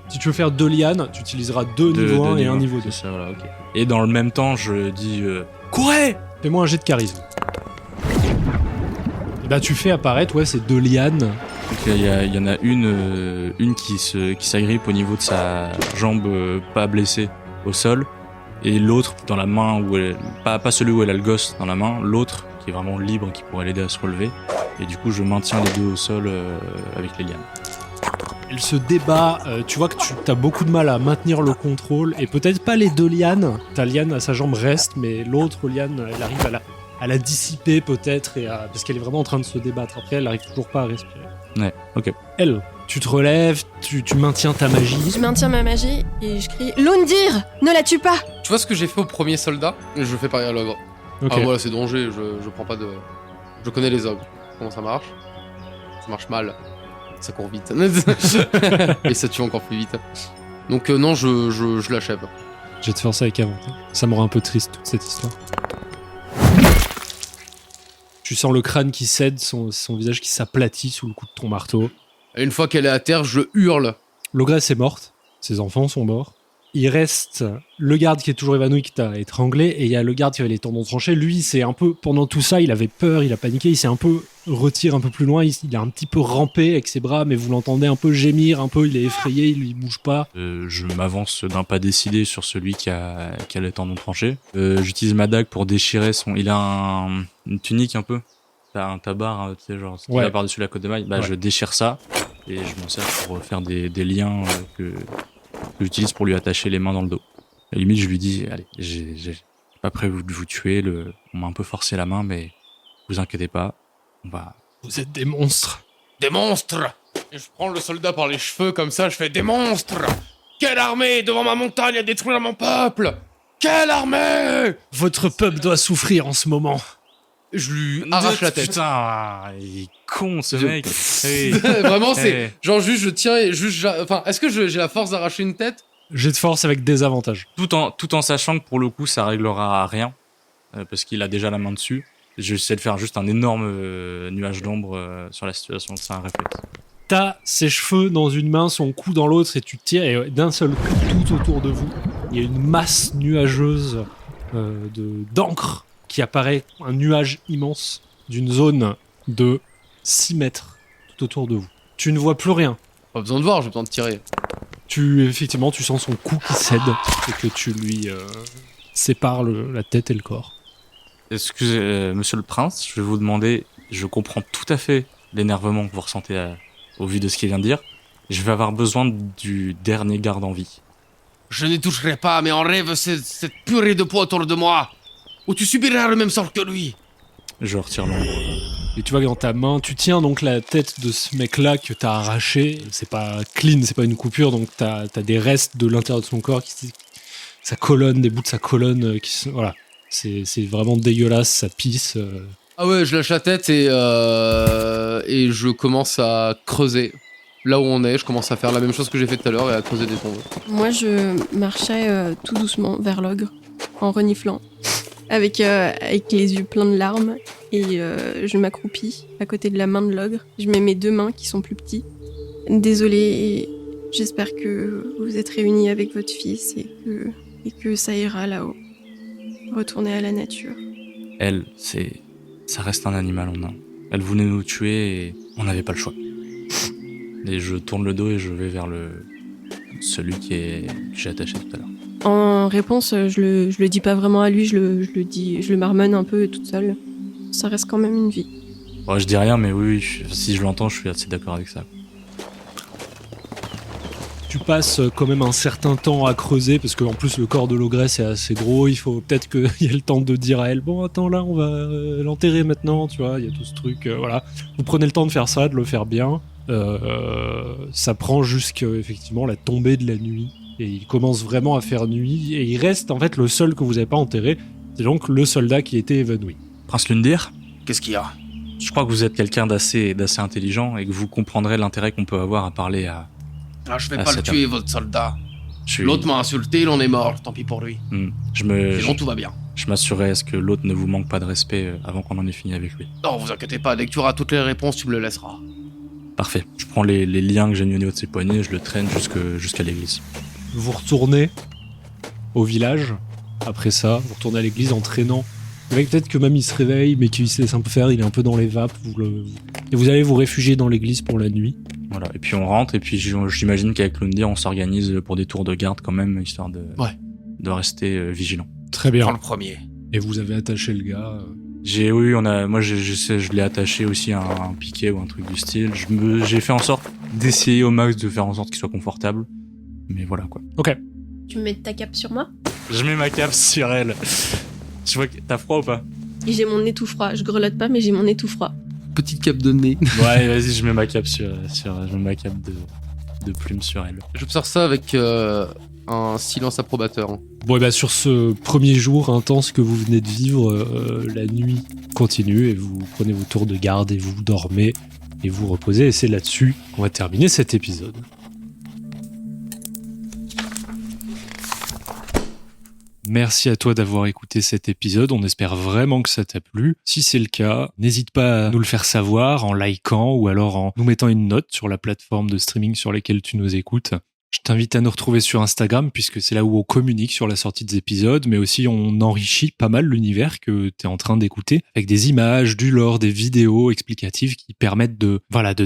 Si tu veux faire 2 lianes, tu utiliseras 2 niveau 1 et 1 niveau 2. C'est ça, voilà, ok. Et dans le même temps, je dis courez! Fais-moi un jet de charisme. Bah tu fais apparaître ces 2 lianes. Il y en a une qui s'agrippe au niveau de sa jambe pas blessée au sol, et l'autre dans la main où pas celui où elle a le gosse dans la main, l'autre qui est vraiment libre, qui pourrait l'aider à se relever. Et du coup je maintiens les 2 au sol avec les lianes. Elle se débat, tu vois que tu as beaucoup de mal à maintenir le contrôle, et peut-être pas les 2 lianes. Ta liane à sa jambe reste, mais l'autre liane, elle arrive à la dissiper peut-être, parce qu'elle est vraiment en train de se débattre. Après, elle n'arrive toujours pas à respirer. Ouais, ok. Elle, tu te relèves, tu maintiens ta magie. Je maintiens ma magie et je crie « Lundir, ne la tue pas !» Tu vois ce que j'ai fait au premier soldat? Je le fais pareil à l'ogre. Okay. Ah voilà, c'est danger, je prends pas de... Je connais les ogres. Comment ça marche? Ça marche mal. Ça court vite. Et ça tue encore plus vite. Donc non, je l'achève. Je vais te faire ça avec avantage. Ça me rend un peu triste, toute cette histoire. Tu sens le crâne qui cède, son visage qui s'aplatit sous le coup de ton marteau. Et une fois qu'elle est à terre, je hurle. L'ogresse est morte, ses enfants sont morts. Il reste le garde qui est toujours évanoui, qui t'a étranglé, et il y a le garde qui avait les tendons tranchés. Lui, c'est un peu, pendant tout ça, il avait peur, il a paniqué, il s'est un peu retiré un peu plus loin, il a un petit peu rampé avec ses bras, mais vous l'entendez un peu gémir, un peu, il est effrayé, il bouge pas. Je m'avance d'un pas décidé sur celui qui a les tendons tranchés. J'utilise ma dague pour déchirer son... Il a une tunique un peu. T'as un tabard, tu sais, genre, Ouais. par-dessus la côte de maille. Bah, Ouais. je déchire ça, et je m'en sers pour faire des liens que j'utilise pour lui attacher les mains dans le dos. À la limite, je lui dis, allez, j'ai pas prévu de vous tuer, on m'a un peu forcé la main, mais vous inquiétez pas, on va... Vous êtes des monstres. Des monstres! Et je prends le soldat par les cheveux comme ça, je fais des monstres! Quelle armée devant ma montagne a détruire mon peuple! Quelle armée! Votre peuple doit souffrir en ce moment. Je lui arrache la tête. Putain, il est con ce Je- mec. Hey. Vraiment, c'est Hey. genre juste je tiens et juste. Enfin, est-ce que j'ai la force d'arracher une tête? Jet de force avec des avantages. Tout en sachant que pour le coup ça réglera rien, parce qu'il a déjà la main dessus. J'essaie de faire juste un énorme nuage d'ombre sur la situation, c'est un réflexe. T'as ses cheveux dans une main, son cou dans l'autre, et tu tires, et d'un seul coup, tout autour de vous, il y a une masse nuageuse d'encre qui apparaît, un nuage immense d'une zone de 6 mètres tout autour de vous. Tu ne vois plus rien. Pas besoin de voir, j'ai besoin de tirer. Effectivement, tu sens son cou qui cède et que tu lui sépares la tête et le corps. Excusez, monsieur le prince, je vais vous demander, je comprends tout à fait l'énervement que vous ressentez au vu de ce qu'il vient de dire. Je vais avoir besoin du dernier garde en vie. Je n'y toucherai pas, mais en rêve, cette purée de poids autour de moi. Ou tu subiras le même sort que lui. Je retire l'ombre. Et tu vois que dans ta main, tu tiens donc la tête de ce mec-là que t'as arraché. C'est pas clean, c'est pas une coupure, donc t'as des restes de l'intérieur de son corps, sa colonne, des bouts de sa colonne qui sont... Voilà. C'est vraiment dégueulasse, ça pisse. Ah ouais, je lâche la tête et je commence à creuser. Là où on est, je commence à faire la même chose que j'ai fait tout à l'heure et à creuser des tombes. Moi, je marchais tout doucement vers l'ogre, en reniflant, avec les yeux pleins de larmes, et je m'accroupis à côté de la main de l'ogre. Je mets mes 2 mains qui sont plus petites. Désolée, et j'espère que vous êtes réunis avec votre fils et que ça ira là-haut. Retournez à la nature. Elle, ça reste un animal en nain. Elle voulait nous tuer et on n'avait pas le choix. Et je tourne le dos et je vais vers celui que j'ai attaché tout à l'heure. En réponse, je le dis pas vraiment à lui, je le marmonne un peu toute seule. Ça reste quand même une vie. Bon, je dis rien, mais oui, si je l'entends, je suis assez d'accord avec ça. Tu passes quand même un certain temps à creuser, parce qu'en plus le corps de l'ogresse est assez gros, il faut peut-être qu'il y ait le temps de dire à elle, bon attends là on va l'enterrer maintenant, tu vois, il y a tout ce truc, voilà. Vous prenez le temps de faire ça, de le faire bien. Ça prend jusqu'à effectivement la tombée de la nuit, et il commence vraiment à faire nuit, et il reste en fait le seul que vous n'avez pas enterré, c'est donc le soldat qui était évanoui. Prince Lundir, Qu'est-ce qu'il y a? je crois que vous êtes quelqu'un d'assez intelligent et que vous comprendrez l'intérêt qu'on peut avoir à parler à... Ah, je vais Ah, pas le c'est tuer, votre soldat. Je suis- L'autre m'a insulté, il en est mort, tant pis pour lui. Je Tout va bien. m'assurerai à ce que l'autre ne vous manque pas de respect avant qu'on en ait fini avec lui. Non, vous inquiétez pas, dès que tu auras toutes les réponses, tu me le laisseras. Parfait. Je prends les liens que j'ai mis au niveau de ses poignets et je le traîne jusqu'à l'église. Vous retournez au village, après ça, vous retournez à l'église en traînant. Le mec, peut-être que même il se réveille, mais qu'il se laisse un peu faire, il est un peu dans les vapes, et vous allez vous réfugier dans l'église pour la nuit. Voilà. Et puis on rentre et puis j'imagine qu'avec Lundir on s'organise pour des tours de garde quand même, histoire de rester vigilant. Très Prends bien. le premier. Et vous avez attaché le gars. Moi je l'ai attaché aussi à un piquet ou un truc du style. J'ai fait en sorte d'essayer au max de faire en sorte qu'il soit confortable. Mais voilà quoi. Ok. Tu me mets ta cape sur moi? Je mets ma cape sur elle. Tu vois que t'as froid ou pas? Et j'ai mon nez tout froid. Je grelotte pas, mais j'ai mon nez tout froid. Petite cape de nez. Ouais, vas-y, je mets ma cape je mets ma cape de plume sur elle. J'observe ça avec un silence approbateur. Bon, et bah, sur ce premier jour intense que vous venez de vivre, la nuit continue et vous prenez vos tours de garde et vous dormez et vous reposez. Et c'est là-dessus qu'on va terminer cet épisode. Merci à toi d'avoir écouté cet épisode, on espère vraiment que ça t'a plu. Si c'est le cas, n'hésite pas à nous le faire savoir en likant ou alors en nous mettant une note sur la plateforme de streaming sur laquelle tu nous écoutes. Je t'invite à nous retrouver sur Instagram puisque c'est là où on communique sur la sortie des épisodes, mais aussi on enrichit pas mal l'univers que t'es en train d'écouter avec des images, du lore, des vidéos explicatives qui permettent de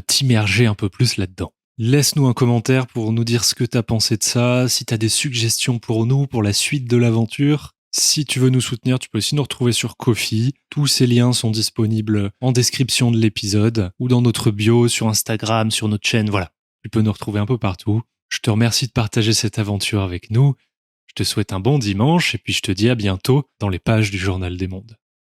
t'immerger un peu plus là-dedans. Laisse-nous un commentaire pour nous dire ce que t'as pensé de ça, si t'as des suggestions pour nous, pour la suite de l'aventure. Si tu veux nous soutenir, tu peux aussi nous retrouver sur Ko-fi. Tous ces liens sont disponibles en description de l'épisode ou dans notre bio sur Instagram, sur notre chaîne, voilà. Tu peux nous retrouver un peu partout. Je te remercie de partager cette aventure avec nous. Je te souhaite un bon dimanche et puis je te dis à bientôt dans les pages du Journal des Mondes.